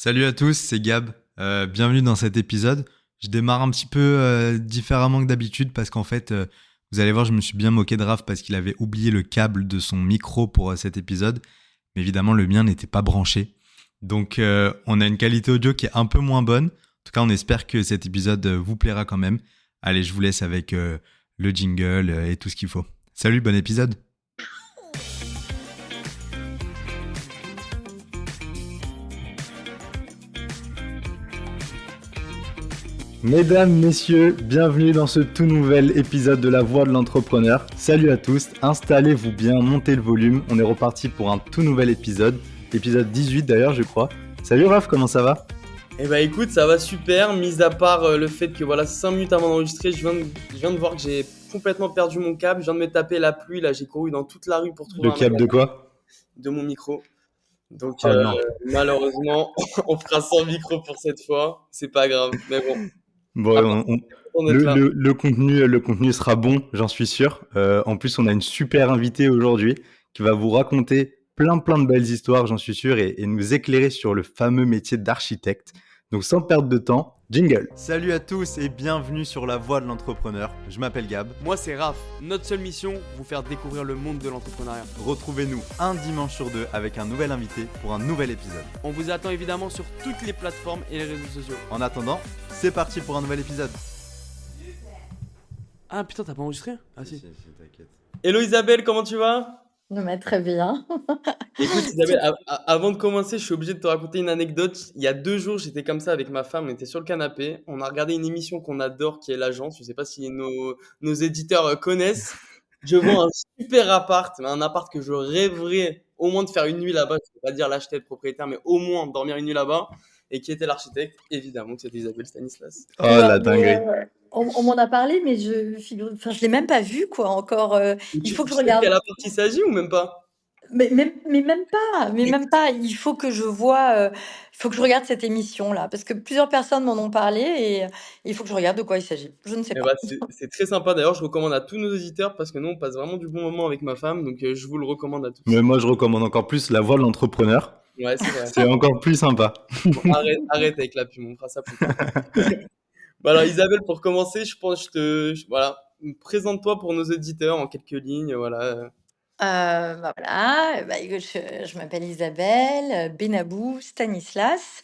Salut à tous, c'est Gab. Bienvenue dans cet épisode. Je démarre un petit peu différemment que d'habitude parce qu'en fait, vous allez voir, je me suis bien moqué de Raph parce qu'il avait oublié le câble de son micro pour cet épisode. Mais évidemment, le mien n'était pas branché. Donc, on a une qualité audio qui est un peu moins bonne. En tout cas, on espère que cet épisode vous plaira quand même. Allez, je vous laisse avec le jingle et tout ce qu'il faut. Salut, bon épisode. Mesdames, messieurs, bienvenue dans ce tout nouvel épisode de La Voix de l'Entrepreneur. Salut à tous, installez-vous bien, montez le volume, on est reparti pour un tout nouvel épisode 18 d'ailleurs je crois. Salut Raph, comment ça va? Eh bah écoute, ça va super, mis à part le fait que voilà, 5 minutes avant d'enregistrer, je viens de voir que j'ai complètement perdu mon câble, je viens de me taper la pluie, là j'ai couru dans toute la rue pour trouver Le un câble magasin de quoi? de mon micro. Donc Oh non. malheureusement, on fera sans micro pour cette fois, c'est pas grave, mais bon, Bon, après, on est le, là. le, le contenu sera bon, j'en suis sûr. En plus, on a une super invitée aujourd'hui qui va vous raconter plein de belles histoires, j'en suis sûr, et nous éclairer sur le fameux métier d'architecte. Donc sans perdre de temps, jingle. Salut à tous et bienvenue sur La Voix de l'Entrepreneur. Je m'appelle Gab. Moi c'est Raph, notre seule mission, vous faire découvrir le monde de l'entrepreneuriat. Retrouvez-nous un dimanche sur deux avec un nouvel invité pour un nouvel épisode. On vous attend évidemment sur toutes les plateformes et les réseaux sociaux. En attendant, c'est parti pour un nouvel épisode. Ah putain, t'as pas enregistré? Ah si. T'inquiète. Hello Isabelle, comment tu vas? Non, mais très bien. Écoute, Isabelle, avant de commencer, je suis obligé de te raconter une anecdote. Il y a 2 jours, j'étais comme ça avec ma femme, on était sur le canapé, on a regardé une émission qu'on adore qui est L'Agence. Je sais pas si nos éditeurs connaissent. Je vois un super appart, mais un appart que je rêverais au moins de faire une nuit là-bas. Je ne peux pas dire l'acheter, le propriétaire, mais au moins dormir une nuit là-bas. Et qui était l'architecte? Évidemment que c'était Isabelle Stanislas. Oh Ouais, la mais, dinguerie. on m'en a parlé, mais je l'ai même pas vu, quoi, encore. Il faut que Tu je sais de regarde. quel appart il s'agit ou même pas? Mais même pas. Il faut que je vois, il faut que je regarde cette émission-là, parce que plusieurs personnes m'en ont parlé et il faut que je regarde de quoi il s'agit. Je ne sais Eh pas. ben, c'est très sympa. D'ailleurs, je recommande à tous nos auditeurs parce que nous, on passe vraiment du bon moment avec ma femme. Donc, je vous le recommande à Mais tous. moi je recommande encore plus La Voix de l'Entrepreneur. Ouais, c'est vrai. C'est encore plus sympa. Bon, arrête avec la pub, on fera ça plus tard. Bon, alors, Isabelle, pour commencer, je pense, voilà, présente-toi pour nos auditeurs en quelques lignes, voilà. Bah, voilà, bah, écoute, je m'appelle Isabelle Benabou Stanislas.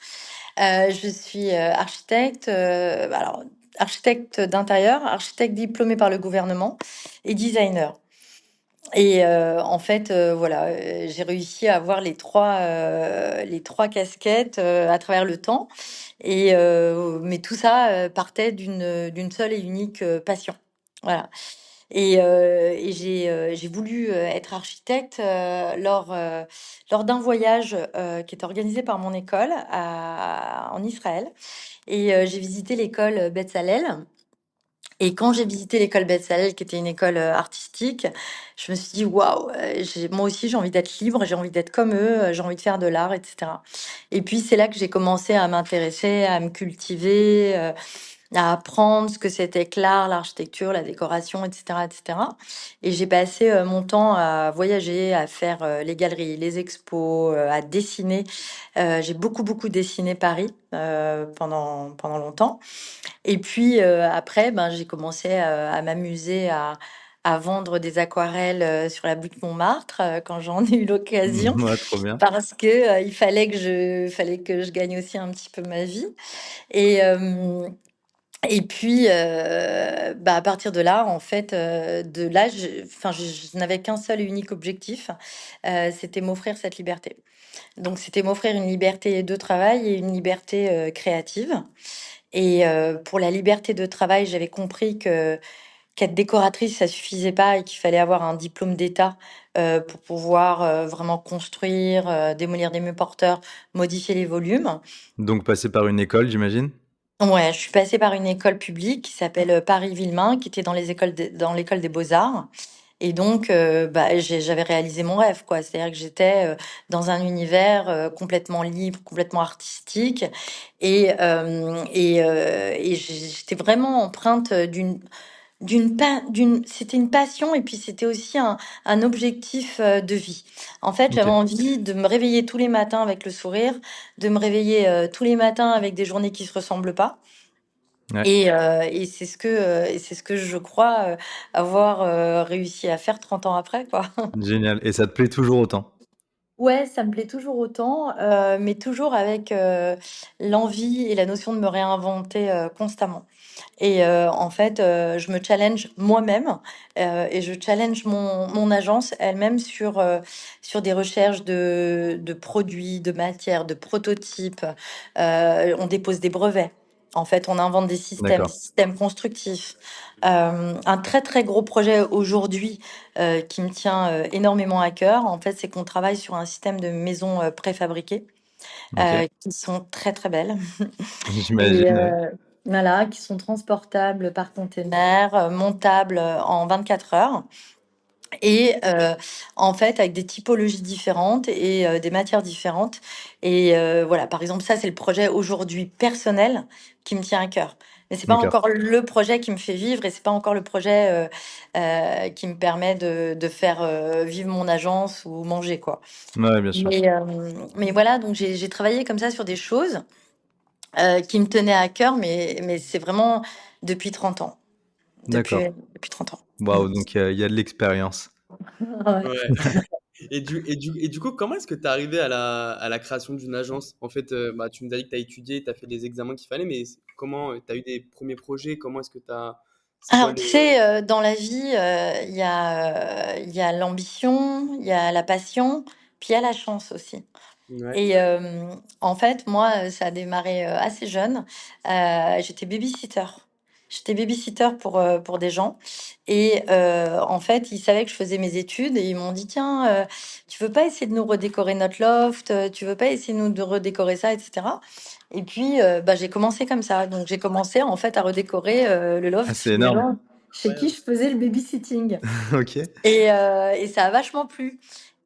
Je suis architecte, alors, architecte d'intérieur, architecte diplômé par le gouvernement et designer. Et en fait, voilà, j'ai réussi à avoir les trois casquettes à travers le temps. Et, mais tout ça partait d'une seule et unique passion. Voilà. Et j'ai voulu être architecte lors d'un voyage qui était organisé par mon école en Israël. Et j'ai visité l'école Betzalel. Et quand j'ai visité l'école Betzalel, qui était une école artistique, je me suis dit, waouh, moi aussi j'ai envie d'être libre, j'ai envie d'être comme eux, j'ai envie de faire de l'art, etc. Et puis c'est là que j'ai commencé à m'intéresser, à me cultiver, à apprendre ce que c'était que l'art, l'architecture, la décoration, etc., etc. Et j'ai passé mon temps à voyager, à faire les galeries, les expos, à dessiner. J'ai beaucoup dessiné Paris pendant longtemps. Et puis après, ben, j'ai commencé à m'amuser à vendre des aquarelles sur la butte Montmartre quand j'en ai eu l'occasion, Ouais, trop bien. parce que fallait que je gagne aussi un petit peu ma vie. Et, et puis, bah, à partir de là, en fait, de là, je n'avais qu'un seul et unique objectif, c'était m'offrir cette liberté. Donc, c'était m'offrir une liberté de travail et une liberté créative. Et pour la liberté de travail, j'avais compris que qu'être décoratrice, ça suffisait pas et qu'il fallait avoir un diplôme d'État pour pouvoir vraiment construire, démolir des murs porteurs, modifier les volumes. Donc passer par une école, j'imagine? Ouais, je suis passée par une école publique qui s'appelle Paris-Villemain, qui était dans l'école des Beaux-Arts. Et donc, bah, j'avais réalisé mon rêve, quoi. C'est-à-dire que j'étais dans un univers complètement libre, complètement artistique, et j'étais vraiment empreinte c'était une passion et puis c'était aussi un objectif de vie. En fait, Ok. j'avais envie de me réveiller tous les matins avec le sourire, de me réveiller tous les matins avec des journées qui se ressemblent pas. Ouais. Et c'est ce que je crois avoir réussi à faire 30 ans après, quoi. Génial. Et ça te plaît toujours autant? Ouais, ça me plaît toujours autant, mais toujours avec l'envie et la notion de me réinventer constamment. Et en fait, je me challenge moi-même et je challenge mon agence elle-même sur des recherches de produits, de matières, de prototypes. On dépose des brevets. En fait, on invente des D'accord. systèmes constructifs. Un très très gros projet aujourd'hui qui me tient énormément à cœur, en fait, c'est qu'on travaille sur un système de maisons préfabriquées Ok. qui sont très très belles. Et J'imagine, ouais. voilà, qui sont transportables par container, montables en 24 heures et en fait, avec des typologies différentes et des matières différentes et voilà, par exemple, ça, c'est le projet aujourd'hui personnel qui me tient à cœur. Mais c'est pas D'accord. encore le projet qui me fait vivre et c'est pas encore le projet, qui me permet de faire, vivre mon agence ou manger, quoi. Ouais, bien sûr. Mais voilà, donc j'ai travaillé comme ça sur des choses qui me tenait à cœur, mais c'est vraiment depuis 30 ans. D'accord. Depuis 30 ans. Waouh, donc il y a de l'expérience. Ouais. Ouais. Et du coup, comment est-ce que tu es arrivé à la création d'une agence? En fait, bah, tu nous as dit que tu as étudié, tu as fait les examens qu'il fallait, mais comment tu as eu des premiers projets? Comment est-ce que tu as... C'est quoi Alors, le... tu sais, dans la vie, il y a l'ambition, il y a la passion, puis il y a la chance aussi. Ouais. Et en fait, moi, ça a démarré assez jeune. J'étais baby-sitter. J'étais baby-sitter pour des gens. Et en fait, ils savaient que je faisais mes études et ils m'ont dit, tiens, tu veux pas essayer de nous redécorer notre loft? Tu veux pas essayer de nous de redécorer ça, etc. Et puis, bah, j'ai commencé comme ça. Donc, j'ai commencé en fait à redécorer le Ah, loft c'est des énorme. gens chez qui je faisais le babysitting. Ok. Et ça a vachement plu.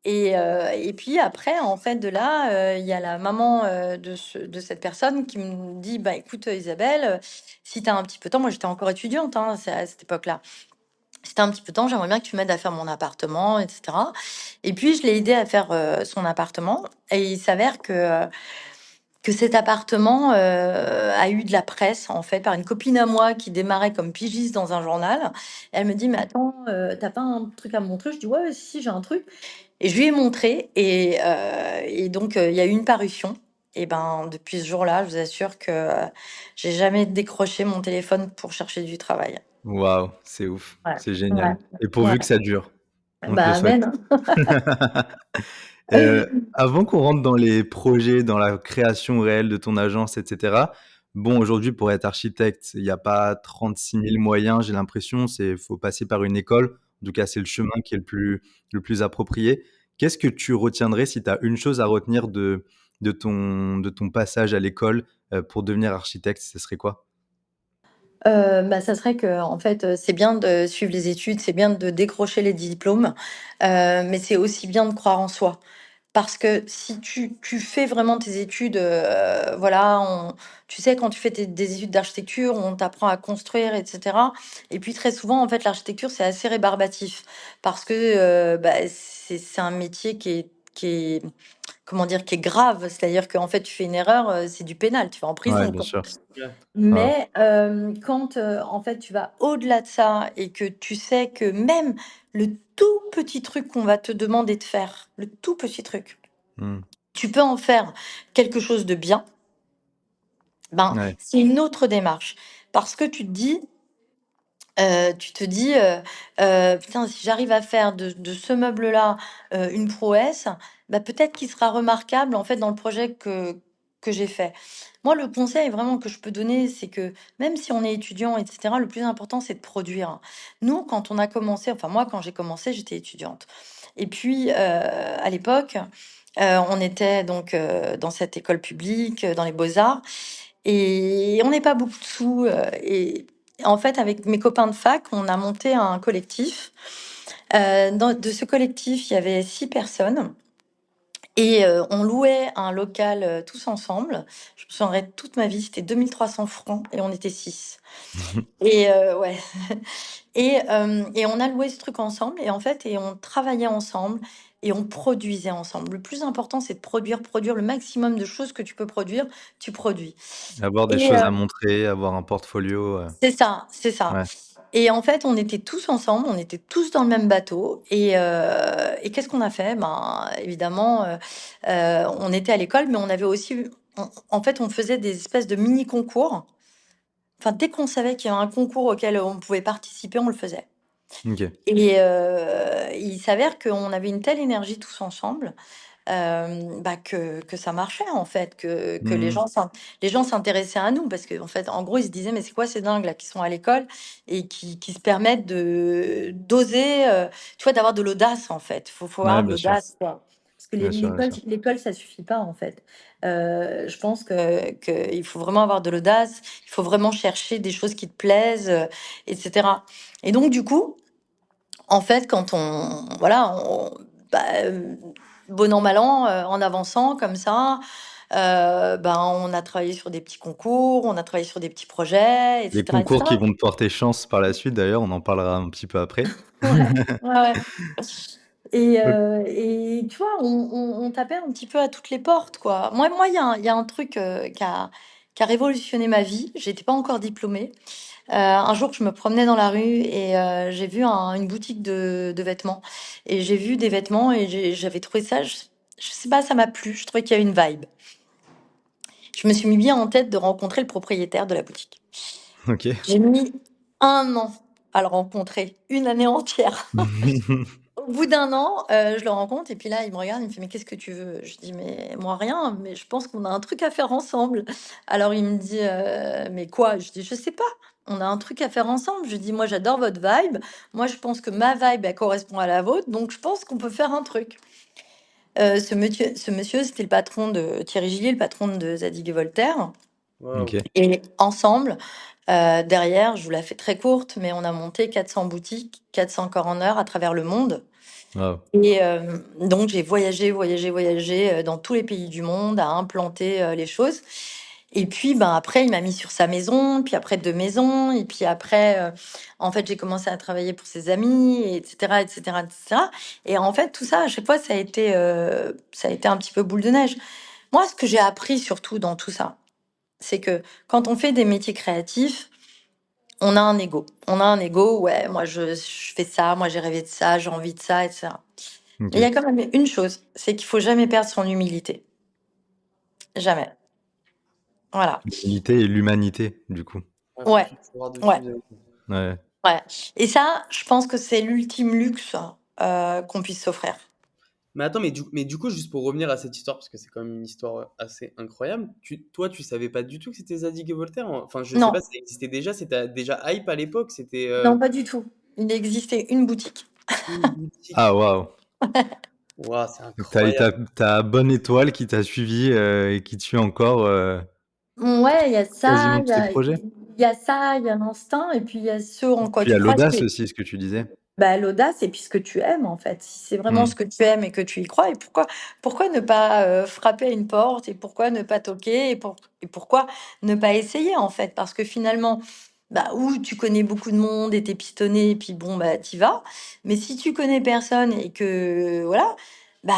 Et puis après, en fait, de là, il y a la maman de cette personne qui me dit, bah écoute Isabelle, si tu as un petit peu de temps, moi j'étais encore étudiante hein, à cette époque-là. Si tu as un petit peu de temps, j'aimerais bien que tu m'aides à faire mon appartement, etc. Et puis je l'ai aidé à faire son appartement. Et il s'avère que cet appartement a eu de la presse, en fait, par une copine à moi qui démarrait comme pigiste dans un journal. Elle me dit, mais attends, t'as pas un truc à me montrer? Je dis, ouais, si, j'ai un truc. Et je lui ai montré et donc il y a eu une parution et ben, depuis ce jour-là, je vous assure que, j'ai jamais décroché mon téléphone pour chercher du travail. Waouh, c'est ouf. Ouais, C'est ouais, génial. Et ouais. pourvu que ça dure. On te Bah, le souhaite. amen, hein. Avant qu'on rentre dans les projets, dans la création réelle de ton agence, et cetera, bon, aujourd'hui, pour être architecte, il y a pas 36 000 moyens, j'ai l'impression. Faut passer par une école. En tout cas, c'est le chemin qui est le plus approprié. Qu'est-ce que tu retiendrais si tu as une chose à retenir de ton passage à l'école, pour devenir architecte, ce serait quoi? Bah, ça serait que en fait, c'est bien de suivre les études, c'est bien de décrocher les diplômes, mais c'est aussi bien de croire en soi. Parce que si tu fais vraiment tes études, voilà, tu sais, quand tu fais des études d'architecture, on t'apprend à construire, et cetera. Et puis très souvent, en fait, l'architecture, c'est assez rébarbatif parce que bah, c'est un métier qui est, comment dire, qui est grave. C'est-à-dire qu'en fait, tu fais une erreur, c'est du pénal, tu vas en Ouais, prison, bien quoi. sûr. Ouais. Waouh. Mais quand en fait, tu vas au-delà de ça et que tu sais que même le tout petit truc qu'on va te demander de faire, le tout petit truc, Mmh. tu peux en faire quelque chose de bien, ben, Ouais, c'est une autre démarche. Parce que tu te dis, «Putain, si j'arrive à faire de ce meuble-là, une prouesse, bah, peut-être qu'il sera remarquable, en fait, dans le projet que j'ai fait». Moi, le conseil vraiment que je peux donner, c'est que même si on est étudiant et cetera, le plus important, c'est de produire. Nous, quand on a commencé enfin moi, quand j'ai commencé, j'étais étudiante et puis, à l'époque, on était donc, dans cette école publique, dans les beaux-arts et on n'est pas beaucoup de sous, et en fait, avec mes copains de fac, on a monté un collectif. De ce collectif, il y avait 6 personnes Et on louait un local tous ensemble. Je me souviendrai toute ma vie, c'était 2300 francs et on était 6. Et ouais. Et on a loué ce truc ensemble et en fait, et on travaillait ensemble et on produisait ensemble. Le plus important, c'est de produire le maximum de choses que tu peux produire, tu produis. Avoir des Et choses à montrer, avoir un portfolio. c'est ça, c'est ça. Ouais. Et en fait, on était tous ensemble, on était tous dans le même bateau. Et qu'est-ce qu'on a fait? Ben, évidemment, on était à l'école, mais on avait aussi, en fait, on faisait des espèces de mini concours. Enfin, dès qu'on savait qu'il y avait un concours auquel on pouvait participer, on le faisait. Ok. Et il s'avère qu'on avait une telle énergie tous ensemble, bah, que ça marchait en fait, que les Mhm. gens s'intéressaient à nous parce qu'en fait, en gros, ils se disaient: «Mais c'est quoi ces dingues là qui sont à l'école et qui se permettent de d'oser, tu vois, d'avoir de l'audace en fait». Faut Ouais, avoir de bien sûr. l'audace, quoi. Parce que Bien sûr, bien sûr. l'école ça suffit pas en fait. Je pense que il faut vraiment avoir de l'audace, il faut vraiment chercher des choses qui te plaisent, et cetera. Et donc du coup, en fait, quand on voilà, bah, bon an, mal an, en avançant comme ça, ben, on a travaillé sur des petits concours, on a travaillé sur des petits projets, et Les cetera, et concours qui cetera. vont te porter chance par la suite, d'ailleurs, on en parlera un petit peu après. Ouais, ouais, ouais. Et Ok. tu vois, on tapait un petit peu à toutes les portes, quoi. Moi, il y a un truc, qui a révolutionné ma vie. J'étais pas encore diplômée. Un jour, je me promenais dans la rue et j'ai vu une boutique de vêtements. Et j'ai vu des vêtements et j'avais trouvé ça, je sais pas, ça m'a plu. Je trouvais qu'il y avait une vibe. Je me suis mis bien en tête de rencontrer le propriétaire de la boutique. Ok. J'ai mis 1 an à le rencontrer, une année entière. Au bout d'un an, je le rencontre et puis là, il me regarde, il me fait: «Mais qu'est-ce que tu veux?» Je dis: «Mais moi rien, mais je pense qu'on a un truc à faire ensemble». Alors il me dit: «Mais quoi?» Je dis: «Je sais pas, on a un truc à faire ensemble». Je dis: «Moi j'adore votre vibe, moi je pense que ma vibe elle correspond à la vôtre, donc je pense qu'on peut faire un truc». Ce monsieur, c'était le patron de Thierry Gillier, le patron de Zadig& et Voltaire. Waouh. Ok. Et ensemble, derrière, je vous la fais très courte, mais on a monté 400 boutiques, 400 corners à travers le monde. Wow. Et donc j'ai voyagé, voyagé, voyagé, dans tous les pays du monde à implanter, les choses. Et puis, ben, après, il m'a mis sur sa maison, puis après 2 maisons et puis après, en fait, j'ai commencé à travailler pour ses amis et cetera et cetera et cetera. Et en fait, tout ça, à chaque fois, ça a été un petit peu boule de neige. Moi, ce que j'ai appris surtout dans tout ça, c'est que quand on fait des métiers créatifs, on a un ego. On a un ego, ouais, moi je fais ça, moi j'ai rêvé de ça, j'ai envie de ça, etc. Ok. Mais il y a quand même une chose, c'est qu'il faut jamais perdre son humilité. Jamais. Voilà. L'humilité et l'humanité, du coup. Ouais, faut Ouais, toujours savoir de qui ouais, vous avez. Ouais. ouais. Et ça, je pense que c'est l'ultime luxe qu'on puisse s'offrir. Mais attends, mais du coup, juste pour revenir à cette histoire, parce que c'est quand même une histoire assez incroyable, toi, tu savais pas du tout que c'était Zadig et Voltaire? Enfin, je sais Non, pas, ça existait déjà, c'était déjà hype à l'époque, c'était non, pas du tout. Il existait une boutique. une boutique. Ah, waouh. Waouh, c'est Donc, t'as eu incroyable. ta bonne étoile qui t'a suivi et qui te suit encore pour Ouais, il y a ça, quasiment tous tes projets. il y a ça, il y a l'instinct, et puis il y a ce en quoi Puis il y tu a crois. l'audace aussi, ce que tu disais. Bah, l'audace et puis ce que tu aimes, en fait. Si c'est vraiment Hmm. ce que tu aimes et que tu y crois, et pourquoi ne pas frapper à une porte et pourquoi ne pas toquer et pourquoi ne pas essayer, en fait? Parce que finalement, bah, ou tu connais beaucoup de monde et t'es pistonné et puis bon, bah, t'y vas. Mais si tu connais personne et que, voilà, bah,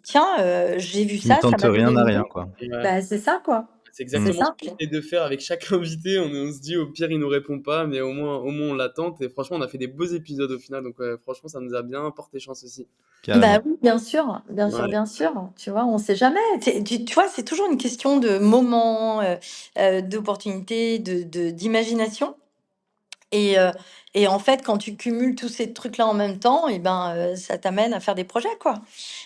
tiens, j'ai vu Qui ne ça, ça tente m'a rien donné n'a une rien, idée. quoi. Ouais. Bah, c'est ça, quoi. C'est Hmm. C'est exactement ce ça. qu'on essaie de faire avec chaque invité. On se dit, au pire, il nous répond pas, mais au moins on l'attente. Et franchement, on a fait des beaux épisodes au final. Donc, ouais, franchement, ça nous a bien porté chance aussi. Bah Carrément. oui, bien sûr, bien sûr, Ouais. bien sûr. Tu vois, on sait jamais. Tu vois, c'est toujours une question de moment, d'opportunité, d'imagination. Et, euh, et en fait, quand tu cumules tous ces trucs-là en même temps, et ben, ça t'amène à faire des projets, quoi.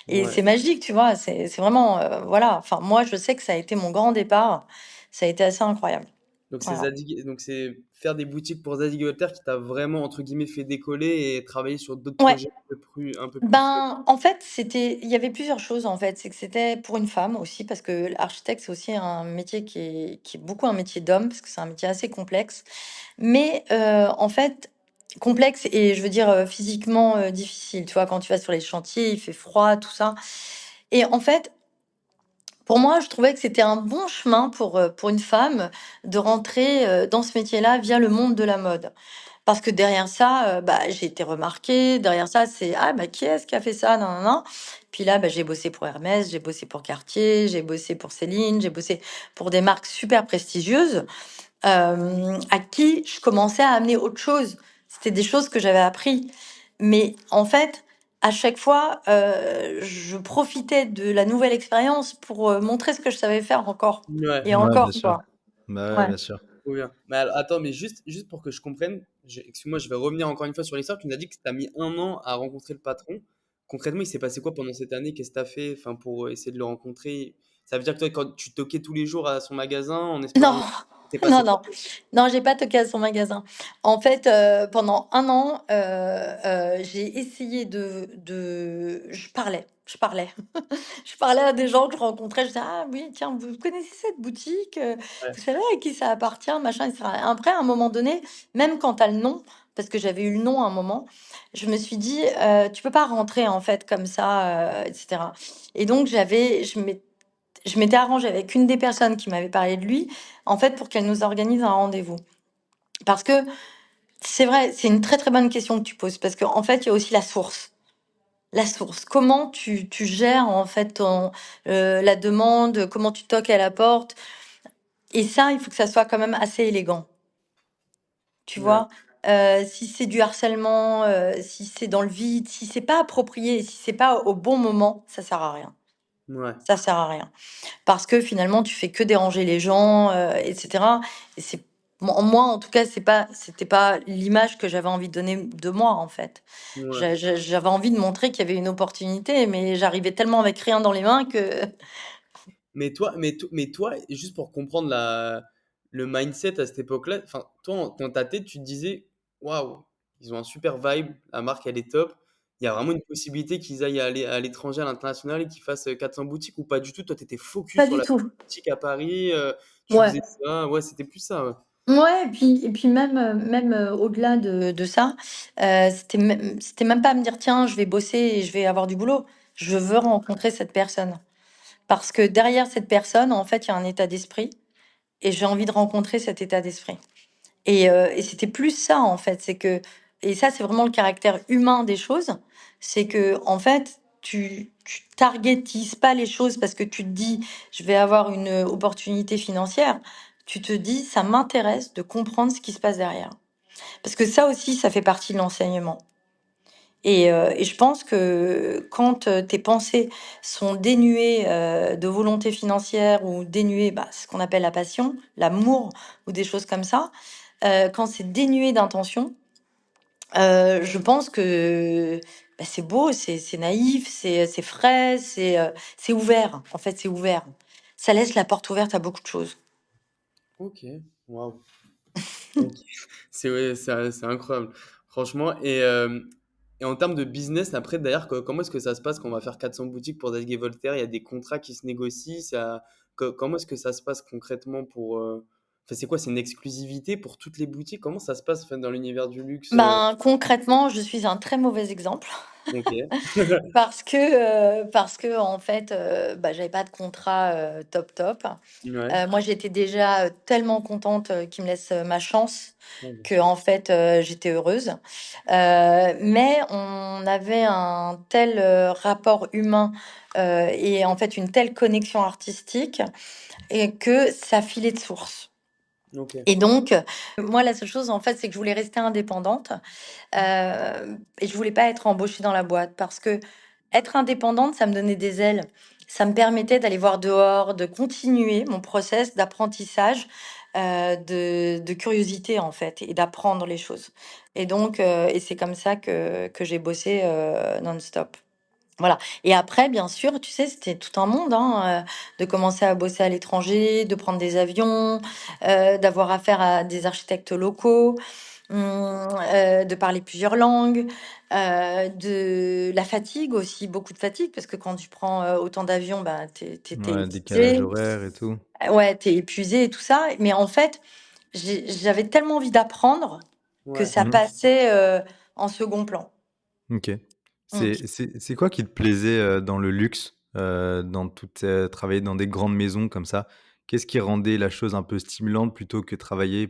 Et Ouais. c'est magique, tu vois. C'est vraiment, voilà. Enfin, moi, je sais que ça a été mon grand départ. Ça a été assez incroyable. Voilà. Donc c'est faire des boutiques pour Zadig et Voltaire qui t'a vraiment, entre guillemets, fait décoller et travailler sur d'autres Ouais. projets un peu plus fun. Ben, en fait, il y avait plusieurs choses, en fait. C'est que c'était pour une femme aussi, parce que l'architecte, c'est aussi un métier qui est beaucoup un métier d'homme, parce que c'est un métier assez complexe. Mais, en fait, complexe et je veux dire, physiquement, difficile. Tu vois, quand tu vas sur les chantiers, il fait froid, tout ça. Et en fait, pour moi, je trouvais que c'était un bon chemin pour une femme de rentrer, dans ce métier-là via le monde de la mode. Parce que derrière ça, bah, j'ai été remarquée, derrière ça, c'est: «Ah bah, qui est-ce qui a fait ça? Nin nin nin». Puis là, bah, j'ai bossé pour Hermès, j'ai bossé pour Cartier, j'ai bossé pour Céline, j'ai bossé pour des marques super prestigieuses, à qui je commençais à amener autre chose. C'était des choses que j'avais appris. Mais en fait, à chaque fois, je profitais de la nouvelle expérience pour, montrer ce que je savais faire encore Ouais. et Ouais, bien encore, sûr. quoi. Bah ouais, Ouais. bien sûr. Trop bien. Mais attends, mais juste pour que je comprenne, excuse-moi, je vais revenir encore une fois sur l'histoire. Tu nous as dit que tu as mis 1 an à rencontrer le patron. Concrètement, il s'est passé quoi pendant cette année? Qu'est-ce que tu as fait, enfin, pour essayer de le rencontrer? Ça veut dire que toi, quand tu toquais tous les jours à son magasin en espérant... Non, T'es non, passé non, quoi? non, j'ai pas toqué à son magasin. En fait, pendant 1 an, j'ai essayé je parlais. Je parlais à des gens que je rencontrais, je disais: «Ah oui, tiens, vous connaissez cette boutique? Ouais, Vous savez à qui ça appartient?» machin et cetera. Après, à un moment donné, même quand tu as le nom, parce que j'avais eu le nom à un moment, je me suis dit: «Tu peux pas rentrer, en fait, comme ça, et cetera». Et donc je m'étais arrangée avec une des personnes qui m'avait parlé de lui, en fait, pour qu'elle nous organise un rendez-vous. Parce que c'est vrai, c'est une très, très bonne question que tu poses parce qu'en fait, il y a aussi la source. La source. Comment tu gères, en fait, la demande, comment tu toques à la porte et ça, il faut que ça soit quand même assez élégant, tu ouais, vois? Si c'est du harcèlement, si c'est dans le vide, si c'est pas approprié, si c'est pas au bon moment, ça sert à rien. ouais. Ça sert à rien. Parce que finalement, tu fais que déranger les gens, et cetera et c'est moi, en tout cas, c'était pas l'image que j'avais envie de donner de moi, en fait. Ouais. J'avais envie de montrer qu'il y avait une opportunité, mais j'arrivais tellement avec rien dans les mains que Mais toi, et juste pour comprendre le mindset à cette époque-là, enfin, toi, dans ta tête, tu te disais, waouh, ils ont un super vibe, la marque, elle est top. Il y a vraiment une possibilité qu'ils aillent à l'étranger, à l'international et qu'ils fassent 400 boutiques ou pas du tout. Toi, tu étais focus pas sur du la tout. boutique à Paris, tu Ouais. faisais ça. Ouais, c'était plus ça. Ouais. Ouais et puis même, au-delà de ça, c'était même pas me dire: «Tiens, je vais bosser et je vais avoir du boulot». Je veux rencontrer cette personne. Parce que derrière cette personne, en fait, il y a un état d'esprit et j'ai envie de rencontrer cet état d'esprit. Et c'était plus ça, en fait, c'est que et ça, c'est vraiment le caractère humain des choses, c'est que en fait, tu targetises pas les choses parce que tu te dis: «Je vais avoir une, opportunité financière». Tu te dis: «Ça m'intéresse de comprendre ce qui se passe derrière». Parce que ça aussi, ça fait partie de l'enseignement et je pense que quand, tes pensées sont dénuées, de volonté financière ou dénuées, bah, ce qu'on appelle la passion, l'amour ou des choses comme ça, quand c'est dénué d'intention, je pense que, bah, c'est beau, c'est naïf, c'est frais, c'est ouvert. En fait, c'est ouvert. Ça laisse la porte ouverte à beaucoup de choses. Ok, waouh. Ok. C'est ouais, c'est incroyable, franchement. Et en termes de business, après, d'ailleurs, comment est-ce que ça se passe quand on va faire 400 boutiques pour Dasguet Voltaire? Il y a des contrats qui se négocient. Comment est-ce que ça se passe concrètement pour... Enfin, c'est quoi? C'est une exclusivité pour toutes les boutiques? Comment ça se passe enfin, dans l'univers du luxe? Ben, concrètement, je suis un très mauvais exemple Ok. parce que en fait, bah, j'avais pas de contrat, top top. Ouais. Moi, j'étais déjà, tellement contente, qu'il me laisse, ma chance Ouais, bien que sûr. en fait, j'étais heureuse. Mais on avait un tel, rapport humain, et en fait une telle connexion artistique et que ça filait de source. Ok. Et donc, moi, la seule chose, en fait, c'est que je voulais rester indépendante, et je voulais pas être embauchée dans la boîte parce que être indépendante, ça me donnait des ailes. Ça me permettait d'aller voir dehors, de continuer mon process d'apprentissage, de curiosité, en fait et d'apprendre les choses et donc et c'est comme ça que j'ai bossé, non-stop. Voilà et après, bien sûr, tu sais, c'était tout un monde, hein, de commencer à bosser à l'étranger, de prendre des avions, d'avoir affaire à des architectes locaux, de parler plusieurs langues, de la fatigue aussi, beaucoup de fatigue parce que quand tu prends, autant d'avions, bah, tu Ouais, décalage épuisé. horaire et tout. Ouais, tu épuisé et tout ça, mais en fait, j'avais tellement envie d'apprendre que Ouais. ça Mhm. passait, en second plan. Ok. Mmh. C'est quoi qui te plaisait dans le luxe? travailler dans des grandes maisons comme ça? Qu'est-ce qui rendait la chose un peu stimulante plutôt que travailler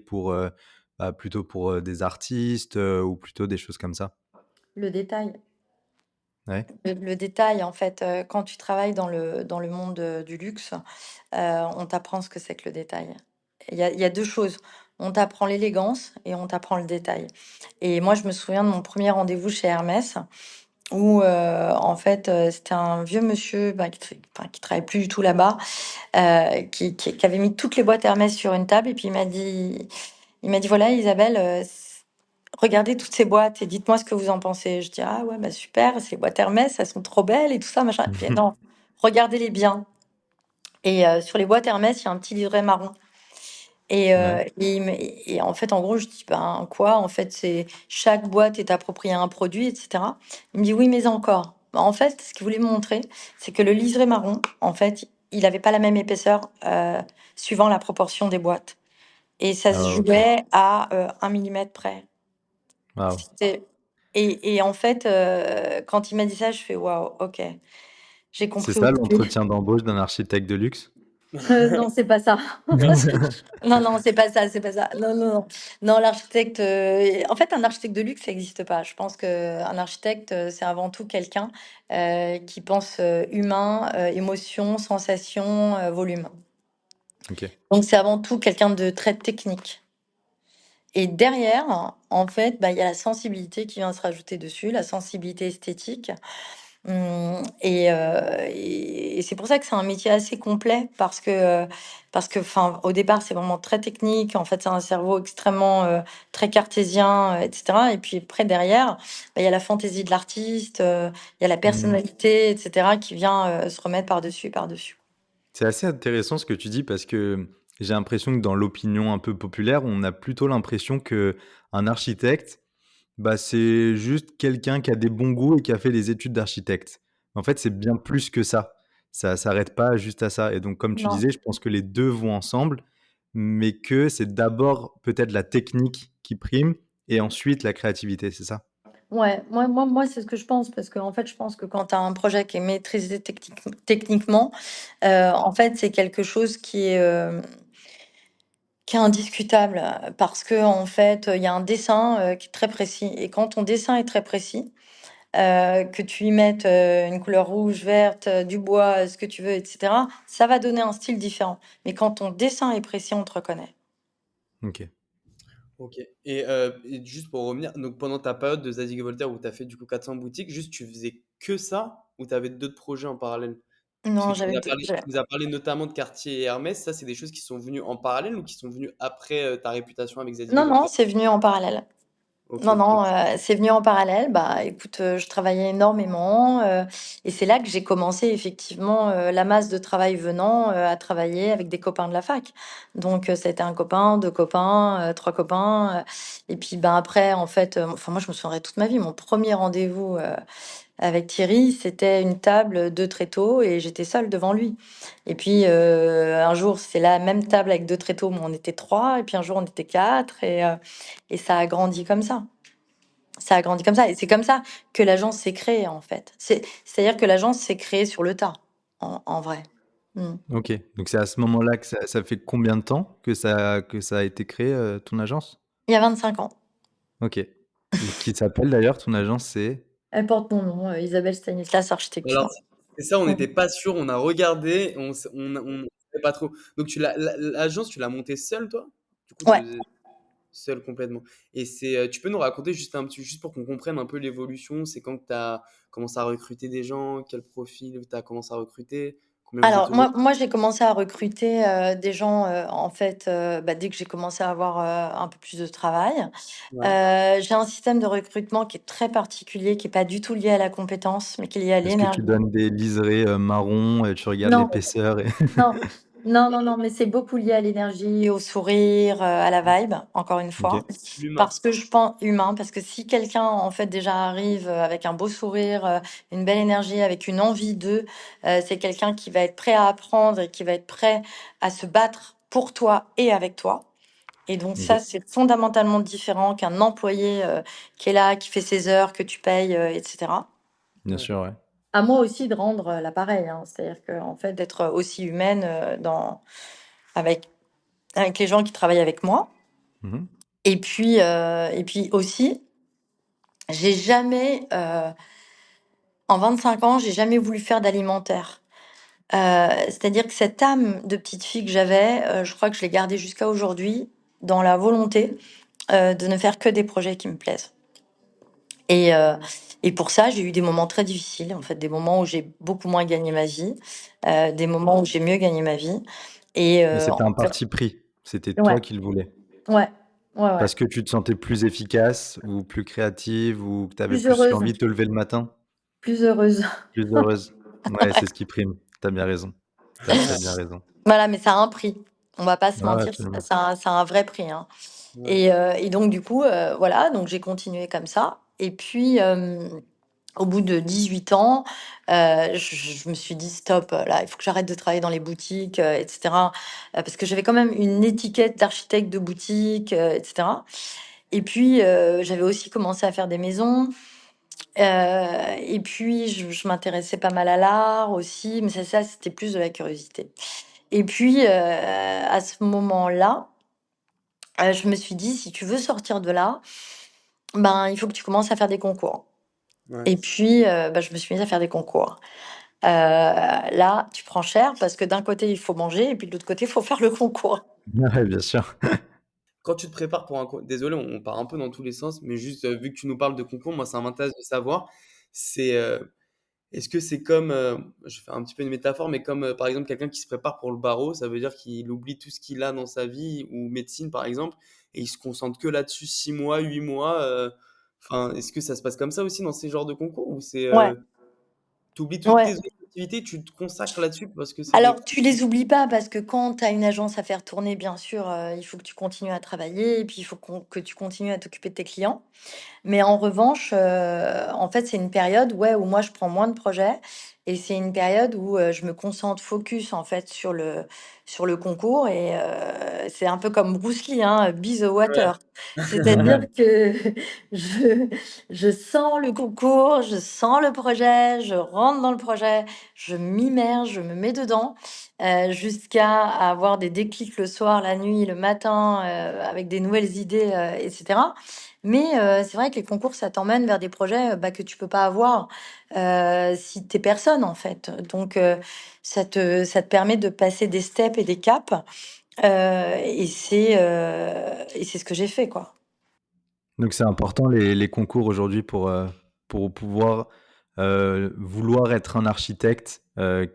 plutôt pour des artistes ou plutôt des choses comme ça? Le détail. Ouais. Le détail, en fait, quand tu travailles dans le monde, du luxe, on t'apprend ce que c'est que le détail. Il y a 2 choses, on t'apprend l'élégance et on t'apprend le détail et moi, je me souviens de mon premier rendez-vous chez Hermès où, en fait, c'était un vieux monsieur, bah, qui travaille plus du tout là-bas, qui avait mis toutes les boîtes Hermès sur une table et puis il m'a dit: «Voilà Isabelle, regardez toutes ces boîtes et dites-moi ce que vous en pensez». Je dis: «Ah ouais, bah, super, ces boîtes Hermès, elles sont trop belles et tout ça, machin». Il fait: «Non, regardez-les bien» et sur les boîtes Hermès, il y a un petit livrет marron et Ouais. en fait, en gros, je dis: «Ben, quoi?» En fait, c'est chaque boîte est appropriée à un produit et cetera. Il me dit: «Oui, mais encore». Bah, en fait, ce qu'il voulait me montrer, c'est que le liseré marron, en fait, il avait pas la même épaisseur, suivant la proportion des boîtes et ça se Ah OK. jouait à, 1 millimètre près. Waouh. C'était et en fait, quand il m'a dit ça, je fais: «Waouh, OK, j'ai C'est compris ça aujourd'hui». l'entretien d'embauche d'un architecte de luxe? Non, c'est pas ça. Non, non, c'est pas ça, c'est pas ça. Non, non, non. Non, l'architecte, en fait, un architecte de luxe, ça existe pas. Je pense qu'un architecte, c'est avant tout quelqu'un, qui pense, humain, émotion, sensation, volume. OK. Donc c'est avant tout quelqu'un de très technique et derrière, en fait, bah, il y a la sensibilité qui vient se rajouter dessus, la sensibilité esthétique. Et c'est pour ça que c'est un métier assez complet parce que, enfin, au départ, c'est vraiment très technique. En fait, c'est un cerveau extrêmement, très cartésien, et cetera et puis après derrière, bah, il y a la fantaisie de l'artiste, il y a la Mmh. personnalité et cetera qui vient, se remettre par-dessus, par-dessus. C'est assez intéressant ce que tu dis parce que j'ai l'impression que dans l'opinion un peu populaire, on a plutôt l'impression que un architecte, bah, c'est juste quelqu'un qui a des bons goûts et qui a fait des études d'architecte. En fait, c'est bien plus que ça. Ça s'arrête pas juste à ça et donc comme tu Non. disais, je pense que les 2 vont ensemble, mais que c'est d'abord peut-être la technique qui prime et ensuite la créativité, c'est ça? Ouais, moi, c'est ce que je pense parce qu'en fait, je pense que quand tu as un projet qui est maîtrisé techniquement, en fait, c'est quelque chose qui est indiscutable, parce que en fait, il y a un dessin, qui est très précis et quand ton dessin est très précis, que tu y mettes, une couleur rouge, verte, du bois, ce que tu veux et cetera, ça va donner un style différent. Mais quand ton dessin est précis, on te reconnaît. OK. OK et juste pour revenir, donc pendant ta période de Zadig& Voltaire où tu as fait du coup 400 boutiques, juste tu faisais que ça ou tu avais d'autres projets en parallèle? Parce que Non, tu nous j'avais as d parlé tu nous as parlé notamment de Cartier et Hermès, ça c'est des choses qui sont venues en parallèle ou qui sont venues après, ta réputation avec Zadig& non, non, Voltaire? c'est venu en parallèle. OK, Non, donc non, c'est venu en parallèle. Bah, écoute, je travaillais énormément, et c'est là que j'ai commencé effectivement, la masse de travail venant, à travailler avec des copains de la fac. Donc, ça a été 1 copain, 2 copains, 3 copains, et puis, ben, après en fait, enfin moi je me souviendrai toute ma vie, mon premier rendez-vous, avec Thierry, c'était une table, 2 tréteaux et j'étais seule devant lui. Et puis, un jour, c'est la même table avec 2 tréteaux, mais on était 3 et puis un jour on était 4 et ça a grandi comme ça. Ça a grandi comme ça et c'est comme ça que l'agence s'est créée, en fait. C'est-à-dire que l'agence s'est créée sur le tas, en vrai. Mmh. OK. Donc c'est à ce moment-là que ça fait combien de temps que ça a été créé, ton agence? Il y a 25 ans. OK. Et qui s'appelle d'ailleurs ton agence, c'est? Elle porte mon nom, Isabelle Stanislas alors Architecture. c'est ça, on Mmh. n'était pas sûr, on a regardé, on savait pas trop. Donc tu l'agence, tu l'as montée seule toi? Du coup Ouais. de seule complètement et c'est, tu peux nous raconter juste pour qu'on comprenne un peu l'évolution, c'est quand que tu as commencé à recruter des gens? Quel profil tu as commencé à recruter? Combien vous êtes Alors aujourd'hui? moi j'ai commencé à recruter, des gens, en fait, bah, dès que j'ai commencé à avoir, un peu plus de travail. Ouais. J'ai un système de recrutement qui est très particulier, qui est pas du tout lié à la compétence, mais qui est lié à Est-ce que tu l'énergie. donnes des liserés, marrons et tu regardes Non, l'épaisseur et non, non, non, non, mais c'est beaucoup lié à l'énergie, au sourire, à la vibe, encore une fois. OK. L'humain. Parce que je pense humain, parce que si quelqu'un, en fait, déjà arrive, avec un beau sourire, une belle énergie, avec une envie d'eux, c'est quelqu'un qui va être prêt à apprendre et qui va être prêt à se battre pour toi et avec toi. Et donc ça, OK. c'est fondamentalement différent qu'un employé, qui est là, qui fait ses heures, que tu payes, et cetera. Bien Ouais. sûr, ouais. à moi aussi de rendre l'appareil, hein. C'est-à-dire que, en fait, d'être aussi humaine avec, avec les gens qui travaillent avec moi. Mhm. Et puis aussi, j'ai jamais, en 25 ans, j'ai jamais voulu faire d'alimentaire. C'est-à-dire que cette âme de petite fille que j'avais, je crois que je l'ai gardée jusqu'à aujourd'hui, dans la volonté de ne faire que des projets qui me plaisent. Et, euh, et pour ça, j'ai eu des moments très difficiles, en fait, des moments où j'ai beaucoup moins gagné ma vie, des moments où j'ai mieux gagné ma vie. Et Mais c'était en un fait, parti pris. C'était ouais, toi qui le voulais. ouais, ouais, ouais. Parce que tu te sentais plus efficace ou plus créative ou que tu avais Plus plus heureuse, l'envie de te lever le matin, plus heureuse. plus heureuse. Ouais, c'est ce qui prime. T'as bien raison. T'as bien raison. Voilà, mais ça a un prix. On va pas se Ouais, mentir, absolument. ça a un vrai prix, hein. Ouais. Et donc, du coup, voilà, donc j'ai continué comme ça. Et puis, au bout de 18 ans, je me suis dit: «Stop, là, il faut que j'arrête de travailler dans les boutiques, et cetera». Parce que j'avais quand même une étiquette d'architecte de boutique, et cetera. Et puis, j'avais aussi commencé à faire des maisons. Et puis je m'intéressais pas mal à l'art aussi, mais ça, c'était plus de la curiosité. Et puis, à ce moment-là, je me suis dit: «Si tu veux sortir de là, ben, il faut que tu commences à faire des concours». Ouais. Et puis, bah, je me suis mise à faire des concours. Là, tu prends cher parce que d'un côté, il faut manger et puis de l'autre côté, il faut faire le concours. Ouais, bien sûr. Quand tu te prépares pour un concours, désolé, on part un peu dans tous les sens, mais juste vu que tu nous parles de concours, moi ça m'intéresse de savoir, c'est est-ce que c'est comme, je fais un petit peu une métaphore, mais comme par exemple quelqu'un qui se prépare pour le barreau, ça veut dire qu'il oublie tout ce qu'il a dans sa vie, ou médecine par exemple, et il se concentre que là-dessus 6 mois, 8 mois. Enfin, est-ce que ça se passe comme ça aussi dans ces genres de concours, ou c'est Ouais, tu oublies toutes tes ouais. autres activités, tu te consacres là-dessus parce que c'est des. Alors, tu les oublies pas parce que quand tu as une agence à faire tourner, bien sûr, il faut que tu continues à travailler et puis il faut que tu continues à t'occuper de tes clients. Mais en revanche, en fait, c'est une période, ouais, où moi je prends moins de projets et c'est une période où, je me concentre focus en fait sur le concours et c'est un peu comme Bruce Lee, hein, «Be the Ouais. water». C'est-à-dire que je je sens le concours, je sens le projet, je rentre dans le projet, je m'immerge, je me mets dedans, jusqu'à avoir des déclics le soir, la nuit, le matin, avec des nouvelles idées, et cetera. Mais c'est vrai que les concours, ça t'emmène vers des projets, bah, que tu peux pas avoir, si tu personne, en fait. Donc ça te permet de passer des steps et des caps, et c'est ce que j'ai fait, quoi. Donc c'est important les concours aujourd'hui pour pouvoir, vouloir être un architecte,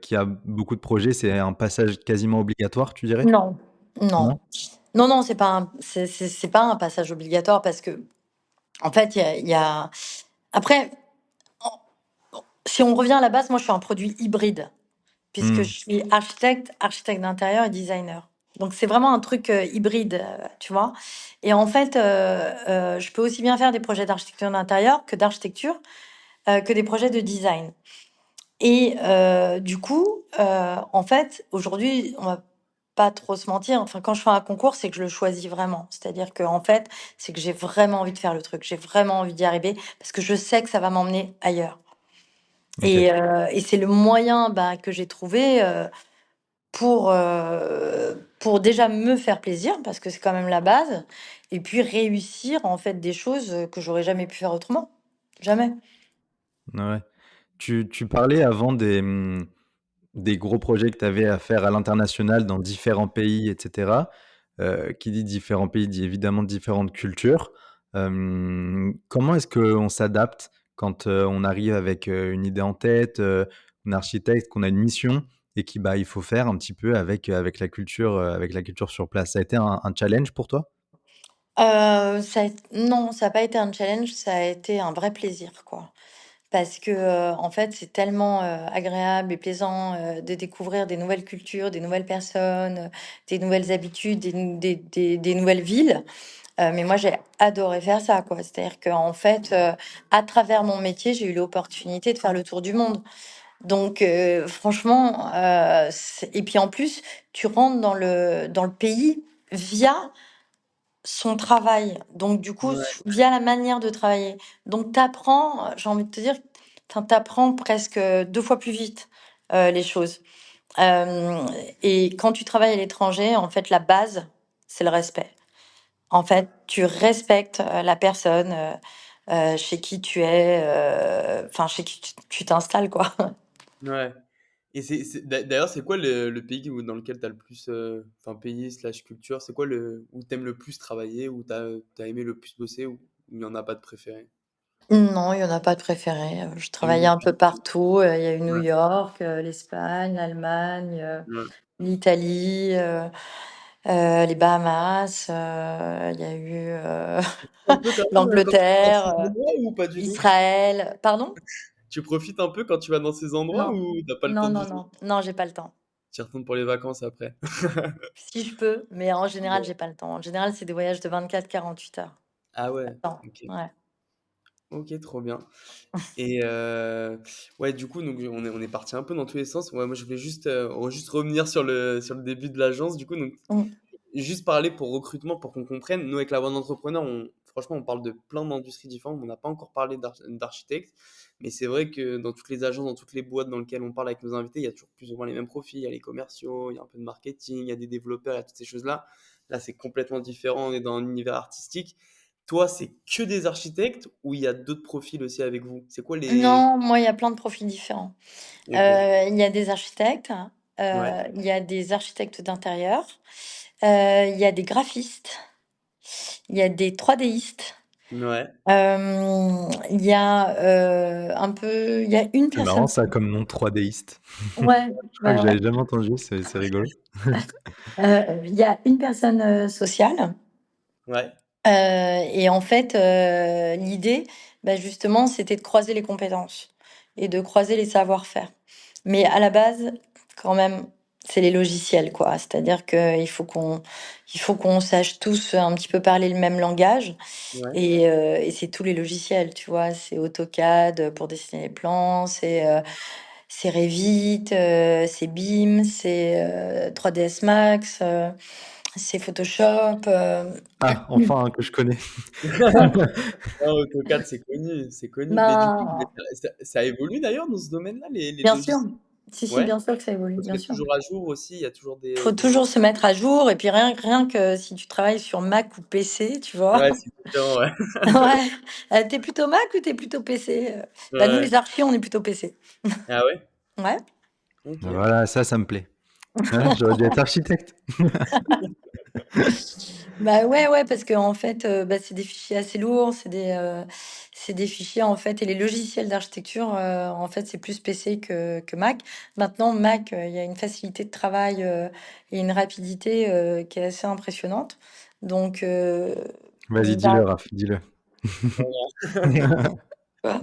qui a beaucoup de projets. C'est un passage quasiment obligatoire, tu dirais? Non, non. Non? Non, non, c'est pas un passage obligatoire parce que en fait, il y a après, en si on revient à la base, moi, je suis un produit hybride. Puisque Mmh. je suis architecte, architecte d'intérieur et designer. Donc c'est vraiment un truc, hybride, tu vois? Et en fait, je peux aussi bien faire des projets d'architecture d'intérieur que d'architecture, que des projets de design. Et du coup, en fait, aujourd'hui, on va pas trop se mentir, enfin, quand je fais un concours, c'est que je le choisis vraiment. C'est-à-dire qu'en fait, c'est que j'ai vraiment envie de faire le truc, j'ai vraiment envie d'y arriver parce que je sais que ça va m'emmener ailleurs. OK. Et c'est le moyen, bah, que j'ai trouvé, pour déjà me faire plaisir, parce que c'est quand même la base, et puis réussir en fait des choses, que j'aurais jamais pu faire autrement. Jamais. Ouais. Tu parlais avant des gros projets que tu avais à faire à l'international dans différents pays et cetera. Qui dit différents pays dit évidemment différentes cultures. Comment est-ce qu'on s'adapte quand, on arrive avec, une idée en tête, un architecte, qu'on a une mission et qui, bah, il faut faire un petit peu avec la culture sur place? Ça a été un challenge pour toi? Ça a non, ça a pas été un challenge, ça a été un vrai plaisir, quoi. Parce que, en fait, c'est tellement, agréable et plaisant, de découvrir des nouvelles cultures, des nouvelles personnes, des nouvelles habitudes, des nouvelles villes. Mais moi, j'ai adoré faire ça, quoi. C'est-à-dire qu'en fait, à travers mon métier, j'ai eu l'opportunité de faire le tour du monde. Donc franchement, c'est et puis en plus, tu rentres dans le pays via son travail. Donc du coup, Ouais. via la manière de travailler. Donc tu apprends, j'ai envie de te dire, t'apprends presque 2 fois plus vite, les choses. Et quand tu travailles à l'étranger, en fait, la base, c'est le respect. En fait, tu respectes, la personne, chez qui tu es, enfin, chez qui tu t'installes, quoi. Ouais. Et d'ailleurs, c'est quoi le pays dans lequel tu as le plus, enfin, pays slash culture, c'est quoi où t'aimes le plus travailler, où t'as aimé le plus bosser, ou il n'y en a pas de préféré? Non, il y en a pas de préféré, je travaillais Ou- un peu partout, il y a eu New Ouais, York, l'Espagne, l'Allemagne, ouais. l'Italie, les Bahamas, il y a eu, Un peu quand même quand tu vas dans l'Angleterre, ces endroits ou pas du tout? Israël. Pardon? Tu profites un peu quand tu vas dans ces endroits Non. ou t'as pas le temps Non, du non, tout? non. Non, j'ai pas le temps. Tu y retournes pour les vacances après. Si je peux, mais en général, Ouais. j'ai pas le temps. En général, c'est des voyages de 24-48 heures. Ah Pas ouais, le temps. ok. Ouais. Ok, trop bien. Et ouais, du coup, donc on est parti un peu dans tous les sens. Ouais, moi, je voulais juste revenir sur le début de l'agence. Du coup, donc, Mmh. juste parler pour recrutement, pour qu'on comprenne. Nous, avec la bande d'entrepreneurs, franchement, on parle de plein d'industries différentes. On n'a pas encore parlé d'architectes. Mais c'est vrai que dans toutes les agences, dans toutes les boîtes dans lesquelles on parle avec nos invités, il y a toujours plus ou moins les mêmes profils. Il y a les commerciaux, il y a un peu de marketing, il y a des développeurs, il y a toutes ces choses-là. Là, c'est complètement différent. On est dans un univers artistique. Toi, c'est que des architectes ou il y a d'autres profils aussi avec vous? C'est quoi les... Non, moi, il y a plein de profils différents. Ok, Il y a des architectes, ouais, il y a des architectes d'intérieur, il y a des graphistes, il y a des 3Distes, ouais. il y a, un peu il y a une C'est marrant personne ça comme nom 3Diste. ouais, Je crois ouais, que ouais. j'avais jamais entendu, c'est rigolo. Il y a une personne, sociale. Ouais, Et en fait, l'idée, bah, justement, c'était de croiser les compétences et de croiser les savoir-faire. Mais à la base, quand même, c'est les logiciels, quoi. C'est-à-dire qu'il faut qu'on sache tous un petit peu parler le même langage ouais. et c'est tous les logiciels, tu vois? C'est AutoCAD pour dessiner les plans, c'est Revit, c'est BIM, c'est, 3ds Max, c'est Photoshop, Ah, enfin un que je connais. Ah, AutoCAD, c'est connu, c'est connu. Mais du coup, Ben, ça évolue d'ailleurs dans ce domaine-là, les bien sûr. logiciels? Si, si, Ouais, bien sûr que ça évolue, faut se bien mettre sûr. toujours à jour aussi, il y a toujours Faut des toujours se mettre à jour et puis rien que si tu travailles sur Mac ou PC, tu vois? Ouais, c'est différent, ouais. Ouais. Tu plutôt Mac ou t'es plutôt PC? Bah, nous, Ouais. les archis, on est plutôt PC. Ah ouais? Ouais. Ok. Voilà, ça me plaît. Voilà, j'aurais dû être architecte. Bah, ouais, ouais, parce qu'en fait, bah, c'est des fichiers assez lourds, c'est des fichiers, en fait et les logiciels d'architecture, en fait, c'est plus PC que Mac. Maintenant, Mac, il y a une facilité de travail, et une rapidité, qui est assez impressionnante. Donc, Vas-y, il dis-le, va Raph, dis-le.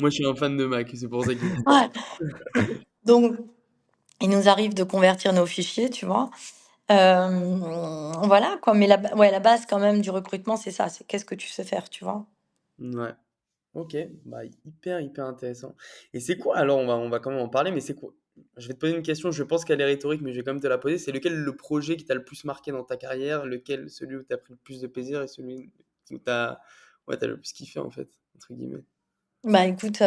Moi, je suis un fan de Mac, c'est pour ça que je dis ça. ouais, donc il nous arrive de convertir nos fichiers, tu vois? Voilà quoi, mais ouais, la base quand même du recrutement, c'est ça, c'est qu'est-ce que tu sais faire, tu vois? Ouais. Ok, bah hyper hyper intéressant. Et c'est quoi alors on va quand même en parler, mais c'est quoi? Je vais te poser une question, je pense qu'elle est rhétorique, mais je vais quand même te la poser. C'est lequel le projet qui t'a le plus marqué dans ta carrière, lequel celui où t'as pris le plus de plaisir et celui où t'as le plus kiffé en fait, entre guillemets. Bah écoute,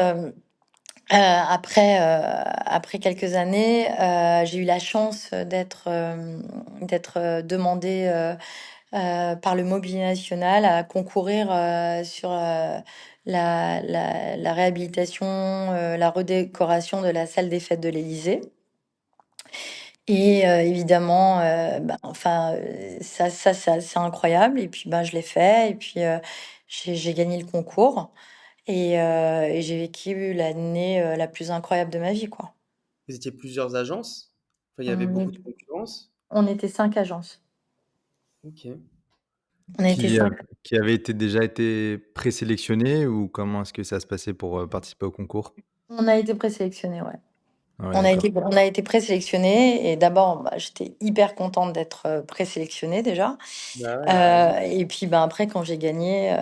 après quelques années, j'ai eu la chance d'être demandée, par le Mobilier National à concourir, sur, la réhabilitation, la redécoration de la salle des fêtes de l'Élysée. Et évidemment, bah, enfin, ça c'est assez incroyable et puis, bah, je l'ai fait et puis, j'ai gagné le concours et j'ai vécu l'année, la plus incroyable de ma vie, quoi. Vous étiez plusieurs agences? Enfin, il y avait On beaucoup est de concurrence? on était 5 agences. Ok. On était Qui, 5. qui avait déjà été présélectionné ou comment est-ce que ça se passait pour participer au concours? On a été présélectionnés, ouais. Ah ouais, On a d'accord. été on a été présélectionnés et d'abord, bah, j'étais hyper contente d'être, présélectionnée déjà. Bah ouais, t'as raison. Et puis, ben, après quand j'ai gagné,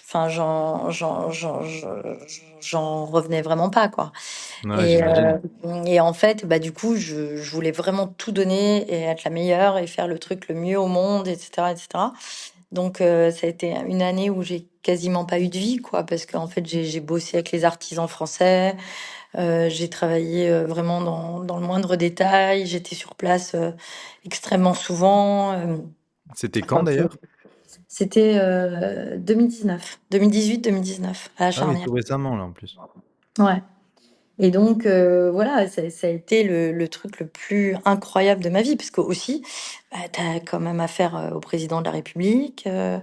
enfin j'en revenais vraiment pas, quoi. Ouais, Et j'imagine. en fait, bah, du coup, je voulais vraiment tout donner et être la meilleure et faire le truc le mieux au monde et cetera et cetera. Donc, ça a été une année où j'ai quasiment pas eu de vie, quoi, parce qu'en fait, j'ai bossé avec les artisans français, j'ai travaillé vraiment dans le moindre détail, j'étais sur place extrêmement souvent. C'était quand Enfin, d'ailleurs? c'était 2019, 2018-2019, à la Ah oui, charnière. tout récemment là en plus. Ouais. Et donc, voilà, ça a été le truc le plus incroyable de ma vie, parce que aussi, bah, tu as quand même affaire au président de la République, tu as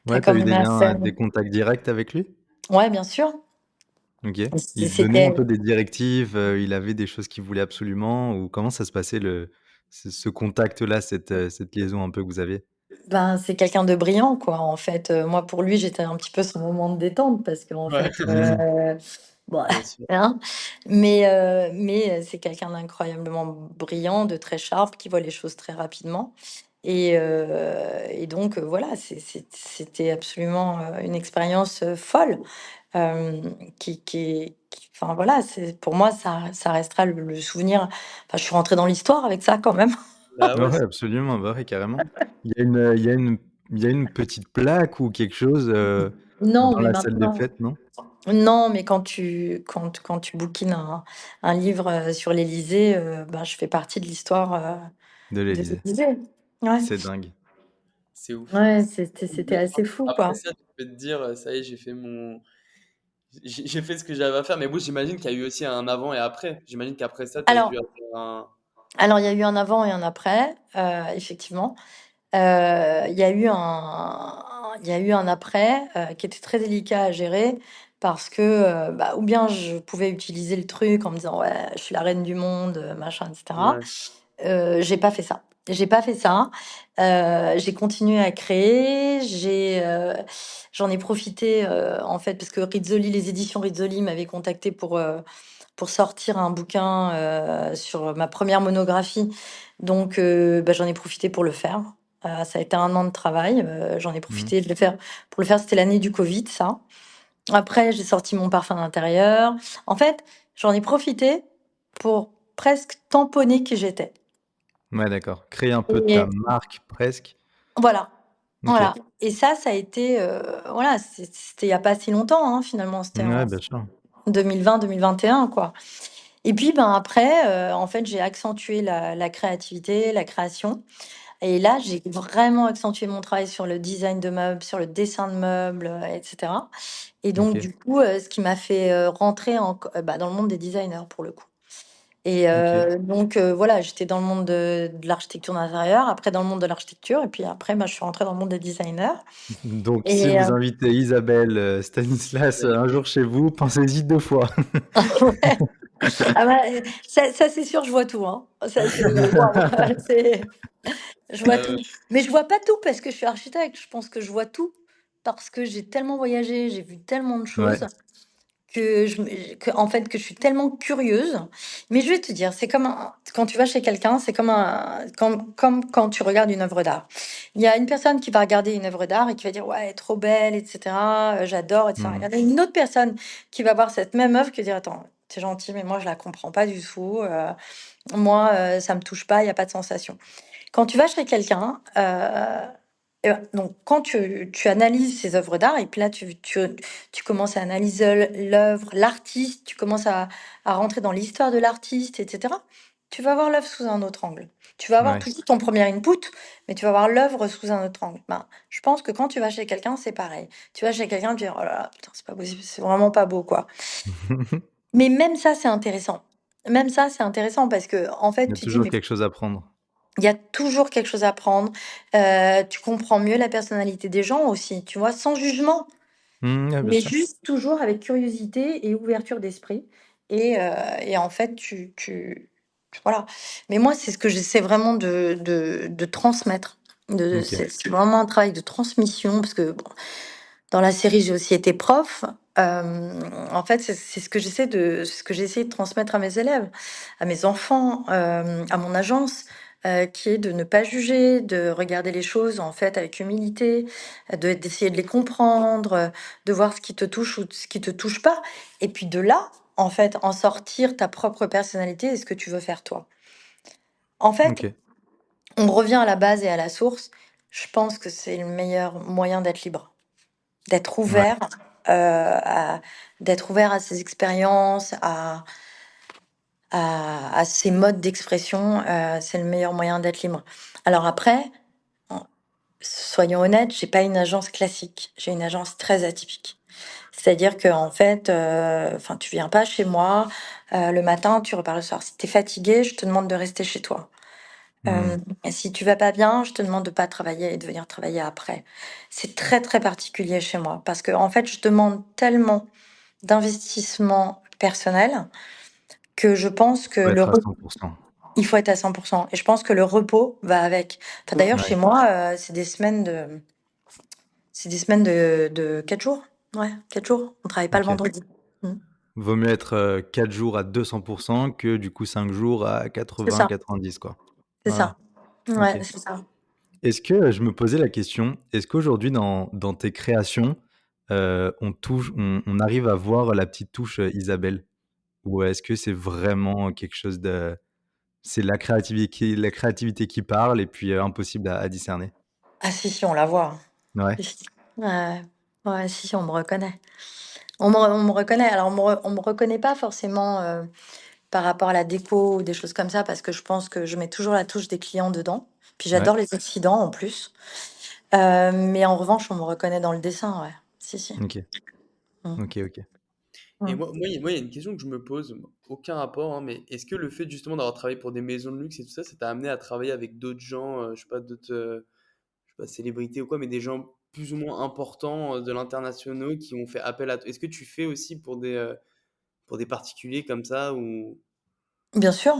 Ouais, t'as quand eu même des liens, affaire. des contacts directs avec lui? Ouais, bien sûr. OK. Il te donnait un C'était. peu des directives, il avait des choses qu'il voulait absolument ou comment ça se passait ce contact-là, cette liaison un peu que vous aviez? Ben, c'est quelqu'un de brillant, quoi. En fait, moi, pour lui, j'étais un petit peu son moment de détente parce qu'en Ouais, fait, Mmh. bon, bien sûr. hein, mais c'est quelqu'un d'incroyablement brillant, de très sharp, qui voit les choses très rapidement. Et donc, voilà, c'était absolument une expérience folle. euh, enfin voilà, pour moi, ça restera le souvenir. Enfin, je suis rentrée dans l'histoire avec ça quand même. Bah ouais, Ouais, absolument, bah, ouais, carrément. Il y a une, il y a une il y a une petite plaque ou quelque chose, Non, dans mais la salle des maintenant. fêtes, non? Non, mais quand tu bookines un livre sur l'Élysée, ben, je fais partie de l'histoire De de l'Élysée. l'Élysée. Ouais, C'est dingue. c'est ouf. ouais, c'était assez fou, Après quoi. ça, tu peux te dire, ça y est, j'ai fait ce que j'avais à faire. Mais bon, j'imagine qu'il y a eu aussi un avant et après. J'imagine qu'après ça, tu as dû Alors, avoir un. alors, il y a eu un avant et un après, effectivement. Il y a eu un après qui était très délicat à gérer parce que, bah, ou bien je pouvais utiliser le truc en me disant: «Ouais, je suis la reine du monde, machin et cetera». Ouais, J'ai pas fait ça. J'ai pas fait ça. J'ai continué à créer, j'en ai profité, en fait, parce que Rizzoli les éditions Rizzoli m'avaient contactée pour sortir un bouquin, sur ma première monographie. Donc, bah, j'en ai profité pour le faire. Ça a été un an de travail, j'en ai Mmh. profité de le faire pour le faire, c'était l'année du covid, ça. Après, j'ai sorti mon parfum d'intérieur. En fait, j'en ai profité pour presque tamponner qui j'étais. Ouais, d'accord. Créer un peu ta Et marque presque. voilà, OK. voilà. Et ça a été, voilà, c'était il y a pas si longtemps, hein, finalement, c'était Ouais, en bien sûr. 2020-2021, quoi. Et puis, ben, après, en fait, j'ai accentué la créativité, la création. Et là, j'ai vraiment accentué mon travail sur le design de meubles, sur le dessin de meubles, et cetera. Et donc, OK. du coup, ce qui m'a fait, rentrer bah, dans le monde des designers, pour le coup. Et OK. donc, voilà, j'étais dans le monde de l'architecture d'intérieur, après dans le monde de l'architecture, et puis après, bah, je suis rentrée dans le monde des designers. Donc si Et vous invitez Isabelle, Stanislas, un jour chez vous, pensez-y 2 fois. ouais. Ah bah, ça c'est sûr, je vois tout, hein. Ça c'est waouh, c'est je vois tout. ouais. Mais je vois pas tout parce que je suis architecte. Je pense que je vois tout parce que j'ai tellement voyagé, j'ai vu tellement de Ouais. choses en fait, que je suis tellement curieuse. Mais je vais te dire, c'est comme quand tu vas chez quelqu'un, c'est comme quand tu regardes une œuvre d'art. Il y a une personne qui va regarder une œuvre d'art et qui va dire, ouais, elle est trop belle, etc. J'adore, etc. Il Mmh. y en a une autre personne qui va voir cette même œuvre qui va dire, attends, c'est gentil, mais moi, je la comprends pas du tout. Moi, ça me touche pas, il n'y a pas de sensation. Quand tu vas chez quelqu'un, et ben, donc quand tu analyses ces œuvres d'art et puis là tu commences à analyser l'œuvre, l'artiste, tu commences à rentrer dans l'histoire de l'artiste, et cetera. Tu vas voir l'œuvre sous un autre angle. Tu vas avoir Ouais. toujours ton premier input, mais tu vas voir l'œuvre sous un autre angle. Ben, je pense que quand tu vas chez quelqu'un, c'est pareil. Tu vas chez quelqu'un, tu dis: «Oh là là, putain, c'est pas possible, c'est vraiment pas beau, quoi». Mais même ça, c'est intéressant. Même ça, c'est intéressant parce qu'en Il fait, y a tu dis: toujours «Mais quelque chose à prendre. il y a toujours quelque chose à apprendre. Tu comprends mieux la personnalité des gens aussi, tu vois? Sans jugement, Mmh, ouais, bien mais sûr. juste toujours avec curiosité et ouverture d'esprit et en fait, voilà. Mais moi, c'est ce que j'essaie vraiment de transmettre. OK. C'est vraiment un travail de transmission parce que, bon, dans la série, j'ai aussi été prof. En fait, c'est ce que j'ai essayé de transmettre à mes élèves, à mes enfants, à mon agence, qui est de ne pas juger, de regarder les choses, en fait, avec humilité, d'essayer de les comprendre, de voir ce qui te touche ou ce qui te touche pas et puis de là, en fait, en sortir ta propre personnalité et ce que tu veux faire toi. En fait, OK. on revient à la base et à la source. Je pense que c'est le meilleur moyen d'être libre, d'être Ouais, ouvert, d'être ouvert à ses expériences, à ses modes d'expression. C'est le meilleur moyen d'être libre. Alors après, en- soyons honnêtes, j'ai pas une agence classique, j'ai une agence très atypique. C'est-à-dire que en fait, enfin, tu viens pas chez moi le matin, tu repars le soir. Si tu es fatigué, je te demande de rester chez toi. hmm, Si tu vas pas bien, je te demande de pas travailler et de venir travailler après. C'est très, très particulier chez moi parce que en fait, je demande tellement d'investissement personnel que je pense que faut être à 100%. il faut être à 100 et je pense que le repos va avec. Enfin, d'ailleurs, chez Ouais, moi, c'est des semaines de 4 jours. Ouais, 4 jours. On travaille pas le ok. vendredi. Mmh. Vaut mieux être 4 jours à 200% que du coup 5 jours à C'est ça, 80-90, quoi. c'est Ouais, ça. Ouais, ok. c'est ça. Est-ce que je me posais la question, est-ce qu'aujourd'hui dans tes créations, on arrive à voir la petite touche Isabelle? Ou est-ce que c'est vraiment quelque chose de... C'est la créativité qui parle et puis impossible à discerner? Ah si, si, on la voit. Ouais. Si, si. Ouais, ouais, si, si, on me reconnaît. On me reconnaît. Alors on me reconnaît pas forcément, par rapport à la déco ou des choses comme ça, parce que je pense que je mets toujours la touche des clients dedans. Puis Ouais. j'adore les accidents en plus. Mais en revanche, on me reconnaît dans le dessin, ouais. Si, si. Ok. Mmh. Ok, ok. Et Mmh. moi, il y a une question que je me pose, aucun rapport, hein, mais est-ce que le fait justement d'avoir travaillé pour des maisons de luxe et tout ça, ça t'a amené à travailler avec d'autres gens, je sais pas, d'autres, je sais pas, célébrités ou quoi, mais des gens plus ou moins importants de l'international qui ont fait appel à toi? Est-ce que tu fais aussi pour des particuliers comme ça ou Bien sûr,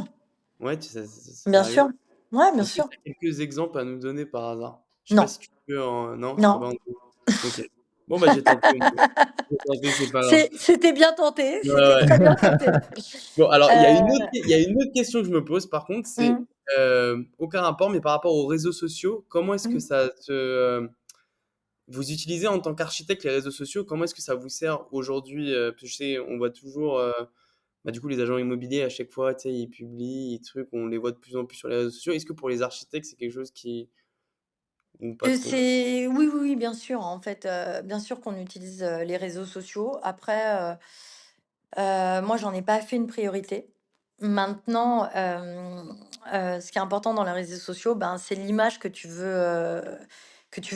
ouais, ça t'est bien arrivé? sûr. Ouais, bien Est-ce que tu sûr. as quelques exemples à nous donner par hasard? Je sais pas Non, si tu peux en non, tu peux pas non. en OK. Bon, bah, j'ai tenté au moins. J'ai tenté, c'est pas grave. C'était bien tenté, Ouais, c'était ouais. très bien tenté. Bon, alors, Heu, il y a une autre question que je me pose, par contre, c'est, mmh, aucun rapport, mais par rapport aux réseaux sociaux, comment est-ce que mmh. ça te, vous utilisez en tant qu'architecte les réseaux sociaux, comment est-ce que ça vous sert aujourd'hui? Parce que je sais, on voit toujours, bah, du coup, les agents immobiliers, à chaque fois, tu sais, ils publient, ils trucs, on les voit de plus en plus sur les réseaux sociaux. Est-ce que pour les architectes, c'est quelque chose qui ou pas trop? C'est oui, oui, oui, bien sûr, en fait, bien sûr qu'on utilise, les réseaux sociaux. Après, moi, j'en ai pas fait une priorité. Maintenant, ce qui est important dans les réseaux sociaux, ben, c'est l'image que tu veux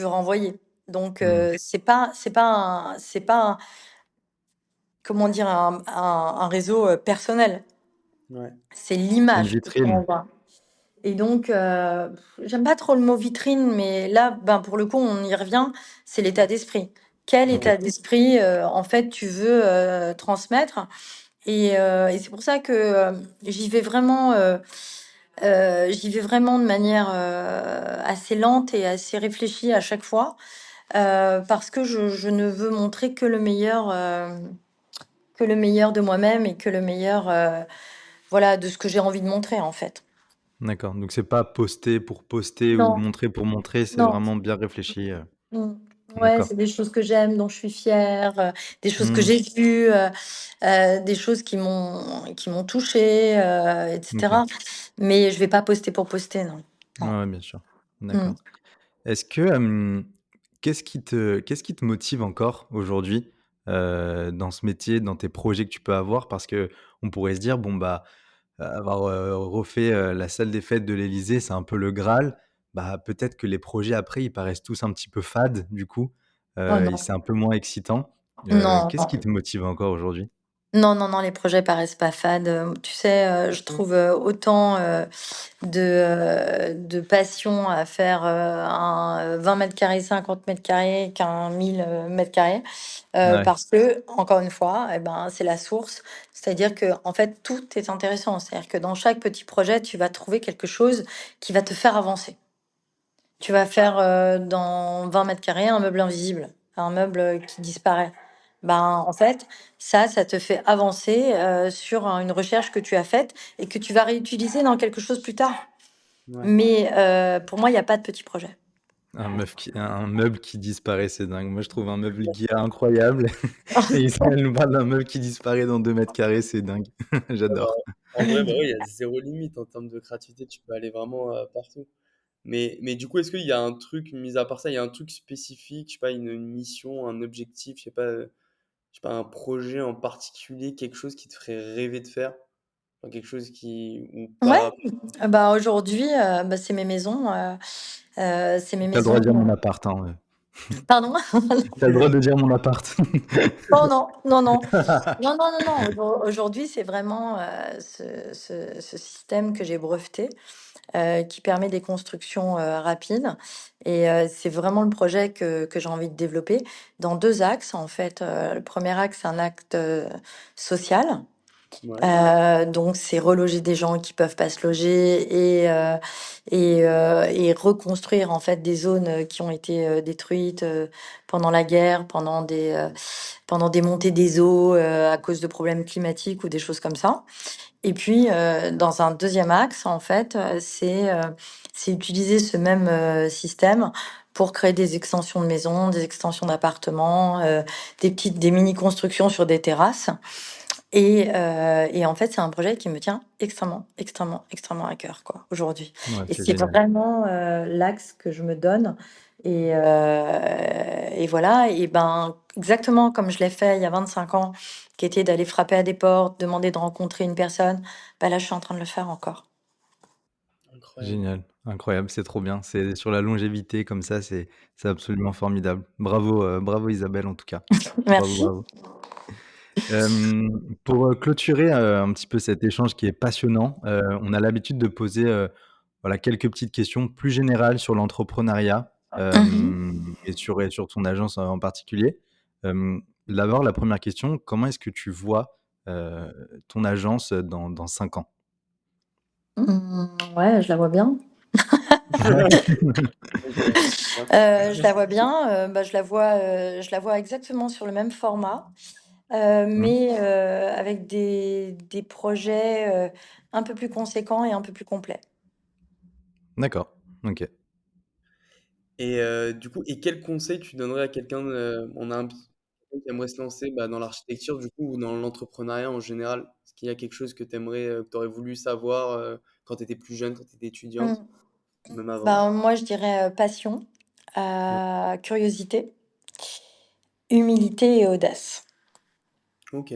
renvoyer. Donc, Hmm. c'est pas un comment dire? Un réseau, personnel. Ouais. C'est C'est une l'image que tu vitrine. renvoies. Et donc, j'aime pas trop le mot vitrine, mais là, ben, pour le coup, on y revient, c'est l'état d'esprit. Quel Ok. état d'esprit, en fait, tu veux, transmettre? Et c'est pour ça que, j'y vais vraiment de manière, assez lente et assez réfléchie à chaque fois, parce que je ne veux montrer que le meilleur de moi-même et que le meilleur, voilà, de ce que j'ai envie de montrer, en fait. D'accord. Donc c'est pas poster pour poster ou Non, montrer pour montrer, c'est non. vraiment bien réfléchi. Mmh. Ouais, D'accord. c'est des choses que j'aime, dont je suis fière, des choses que Hmm. j'ai vues, des choses qui m'ont touchée, et Ok. cetera. Mais je vais pas poster pour poster, non. Non. Ouais, bien sûr. Mmh. D'accord. Est-ce que, qu'est-ce qui te motive encore aujourd'hui, dans ce métier, dans tes projets que tu peux avoir? Parce que on pourrait se dire: «Bon, bah, avoir, refait, la salle des fêtes de l'Élysée, c'est un peu le graal». Bah, peut-être que les projets après, ils paraissent tous un petit peu fades du coup, Oh et non. c'est un peu moins excitant. Non, Qu'est-ce qui non. te motive encore aujourd'hui? Non, non, non, les projets paraissent pas fades. Tu sais, je trouve, autant, de passion à faire, un, 20 m², 50 m² qu'un 1000 m². Ouais, Parce que, encore une fois, et ben, c'est la source. C'est-à-dire que, en fait, tout est intéressant. C'est-à-dire que dans chaque petit projet, tu vas trouver quelque chose qui va te faire avancer. Tu vas faire, dans 20 m² un meuble invisible, un meuble, qui disparaît. Ben, en fait, ça te fait avancer, sur une recherche que tu as faite et que tu vas réutiliser dans quelque chose plus tard. Ouais. Mais, pour moi, il y a pas de petit projet. un meuble qui disparaît, c'est dingue. Moi, je trouve un meuble IKEA incroyable et Isabelle nous parle d'un meuble qui disparaît dans 2 m², c'est dingue. Ouais, bah, J'adore. en vrai, bah, oui, il y a zéro limite en termes de créativité, tu peux aller vraiment, partout. Mais du coup, est-ce qu'il y a un truc, mis à part ça, il y a un truc spécifique, je sais pas, une mission, un objectif, je sais pas, un projet en particulier, quelque chose qui te ferait rêver de faire? Enfin, quelque chose qui, ou Ouais, pas. bah, aujourd'hui, bah, c'est mes maisons, c'est mes T'as le droit maisons, de dire mon appart, hein, ouais. pardon? T'as le droit de dire mon appart. Oh non, non, non. Non, non, non, non, aujourd'hui, c'est vraiment, ce système que j'ai breveté, qui permet des constructions, rapides et c'est vraiment le projet que j'ai envie de développer dans 2 axes, en fait. Le premier axe, c'est un acte, social. Ouais, Donc c'est reloger des gens qui peuvent pas se loger et reconstruire en fait des zones qui ont été détruites pendant la guerre, pendant des montées des eaux à cause de problèmes climatiques ou des choses comme ça. Et puis dans un deuxième axe en fait, c'est utiliser ce même système pour créer des extensions de maisons, des extensions d'appartements, des mini constructions sur des terrasses. Et en fait, c'est un projet qui me tient extrêmement, extrêmement, extrêmement à cœur, quoi, aujourd'hui. Ouais, Et c'est c'est génial. vraiment l'axe que je me donne. Et voilà, et ben, exactement comme je l'ai fait il y a 25 ans, qui était d'aller frapper à des portes, demander de rencontrer une personne, bah là, je suis en train de le faire encore. incroyable. Génial, incroyable, c'est trop bien. C'est sur la longévité comme ça, c'est absolument formidable. Bravo, bravo Isabelle en tout cas. Bravo, Merci. bravo. Pour, clôturer, un petit peu cet échange qui est passionnant, on a l'habitude de poser, voilà, quelques petites questions plus générales sur l'entrepreneuriat, Mhm. et sur ton agence en particulier. D'abord, la première question, comment est-ce que tu vois, ton agence dans 5 ans? Ouais, je la vois bien. Ouais. Je la vois bien, bah, je la vois exactement sur le même format. Mmh, Mais avec des projets, un peu plus conséquents et un peu plus complets. d'accord, OK. Et du coup, et quel conseil tu donnerais à quelqu'un, on a un quelqu'un qui aimerait se lancer, bah, dans l'architecture du coup ou dans l'entrepreneuriat en général? Est-ce qu'il y a quelque chose que tu aimerais, que tu aurais voulu savoir, quand tu étais plus jeune, quand tu étais Mmh. étudiante, ou même avant? Ben, moi, je dirais, passion, Ouais. curiosité, humilité et audace. OK.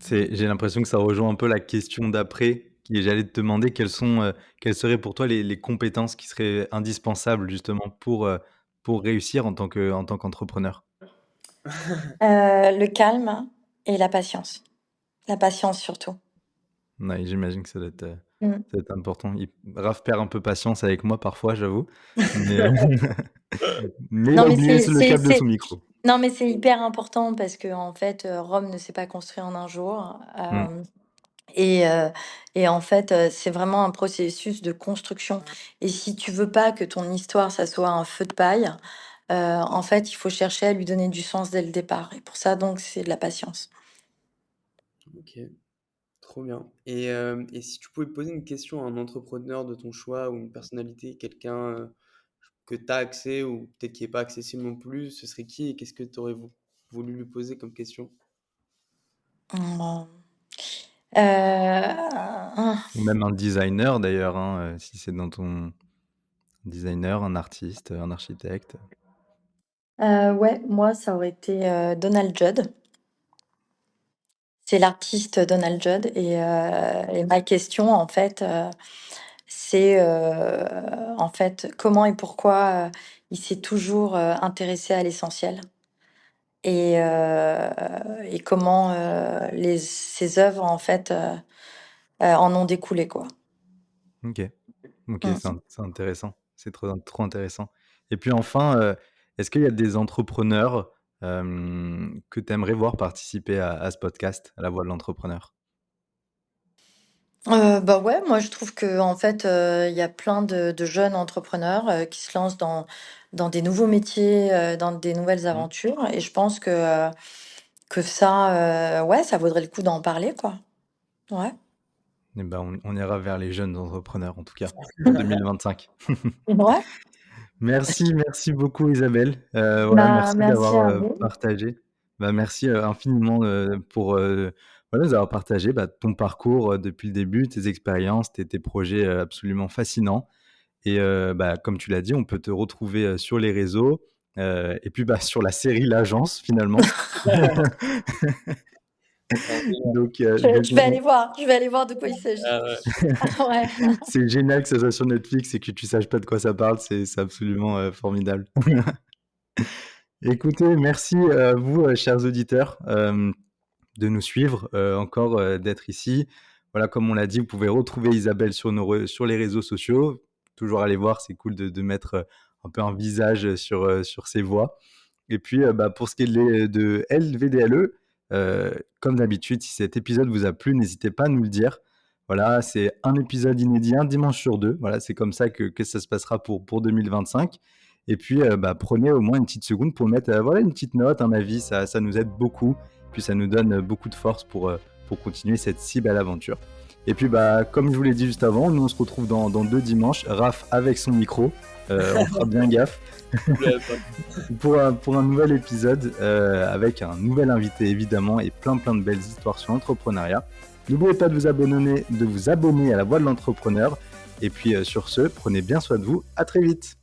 J'ai l'impression que ça rejoint un peu la question d'après, qui j'allais te demander quelles seraient pour toi les compétences qui seraient indispensables justement pour réussir en tant qu'entrepreneur? Le calme et la patience. La patience surtout. Ouais, j'imagine que Mmh. ça doit être important. Raph perd un peu patience avec moi parfois, j'avoue, mais mais il Non, a mais oublié c'est le c'est câble de son c'est micro. non, mais c'est hyper important parce qu'en fait, Rome ne s'est pas construit en un jour. Mmh, Et en fait, c'est vraiment un processus de construction et si tu veux pas que ton histoire, ça soit un feu de paille, en fait, il faut chercher à lui donner du sens dès le départ et pour ça, donc, c'est de la patience. OK, trop bien. Et si tu pouvais poser une question à un entrepreneur de ton choix ou une personnalité, quelqu'un, que tu as accès ou peut-être qui est pas accessible non plus, ce serait qui et qu'est-ce que tu aurais voulu lui poser comme question? Mmh, ou même un designer d'ailleurs, hein, si c'est dans ton designer, un artiste, un architecte. ouais, moi, ça aurait été, Donald Judd. C'est l'artiste Donald Judd et ma question, en fait, c'est, en fait, comment et pourquoi, il s'est toujours, intéressé à l'essentiel et comment, ses œuvres, en fait, en ont découlé, quoi. OK. OK, Mmh. c'est intéressant. C'est trop trop intéressant. Et puis enfin, est-ce qu'il y a des entrepreneurs, que tu aimerais voir participer à ce podcast, à la voix de l'entrepreneur? Bah, ouais, moi, je trouve qu'en fait, il y a plein de jeunes entrepreneurs, qui se lancent dans des nouveaux métiers, dans des nouvelles Mmh. aventures et je pense que ça, ouais, ça vaudrait le coup d'en parler, quoi. Ouais. Et ben, on ira vers les jeunes entrepreneurs en tout cas, en 2025. Ouais. Merci beaucoup Isabelle. Voilà, Bah, merci merci d'avoir, à vous. partagé. Bah, merci, infiniment, pour, voilà, d'avoir partagé, bah, ton parcours, depuis le début, tes expériences, tes projets, absolument fascinants. Et comme tu l'as dit, on peut te retrouver sur les réseaux et puis sur la série L'Agence finalement. Donc, Je vais aller voir de quoi il s'agit. Ah ouais. Ouais. c'est génial que ça soit sur Netflix et que tu saches pas de quoi ça parle, c'est absolument formidable. Écoutez, merci à vous, chers auditeurs, de nous suivre, encore d'être ici. Voilà, comme on l'a dit, vous pouvez retrouver Isabelle sur les réseaux sociaux. Toujours aller voir, c'est cool de mettre un peu un visage sur ses voix. Et puis, pour ce qui est de LVDLE, comme d'habitude, si cet épisode vous a plu, n'hésitez pas à nous le dire. Voilà, c'est un épisode inédit, un dimanche sur 2. Voilà, c'est comme ça que ça se passera pour 2025. Et puis, prenez au moins une petite seconde pour mettre une petite note, un avis, ça nous aide beaucoup. Puis ça nous donne beaucoup de force pour continuer cette si belle aventure. Et puis, comme je vous l'ai dit juste avant, nous on se retrouve dans 2 dimanches. Raph avec son micro, on fera bien gaffe. pour un nouvel épisode avec un nouvel invité évidemment et plein de belles histoires sur l'entrepreneuriat. N'oubliez pas de vous abonner à la Voix de l'entrepreneur. Et puis sur ce, prenez bien soin de vous. À très vite.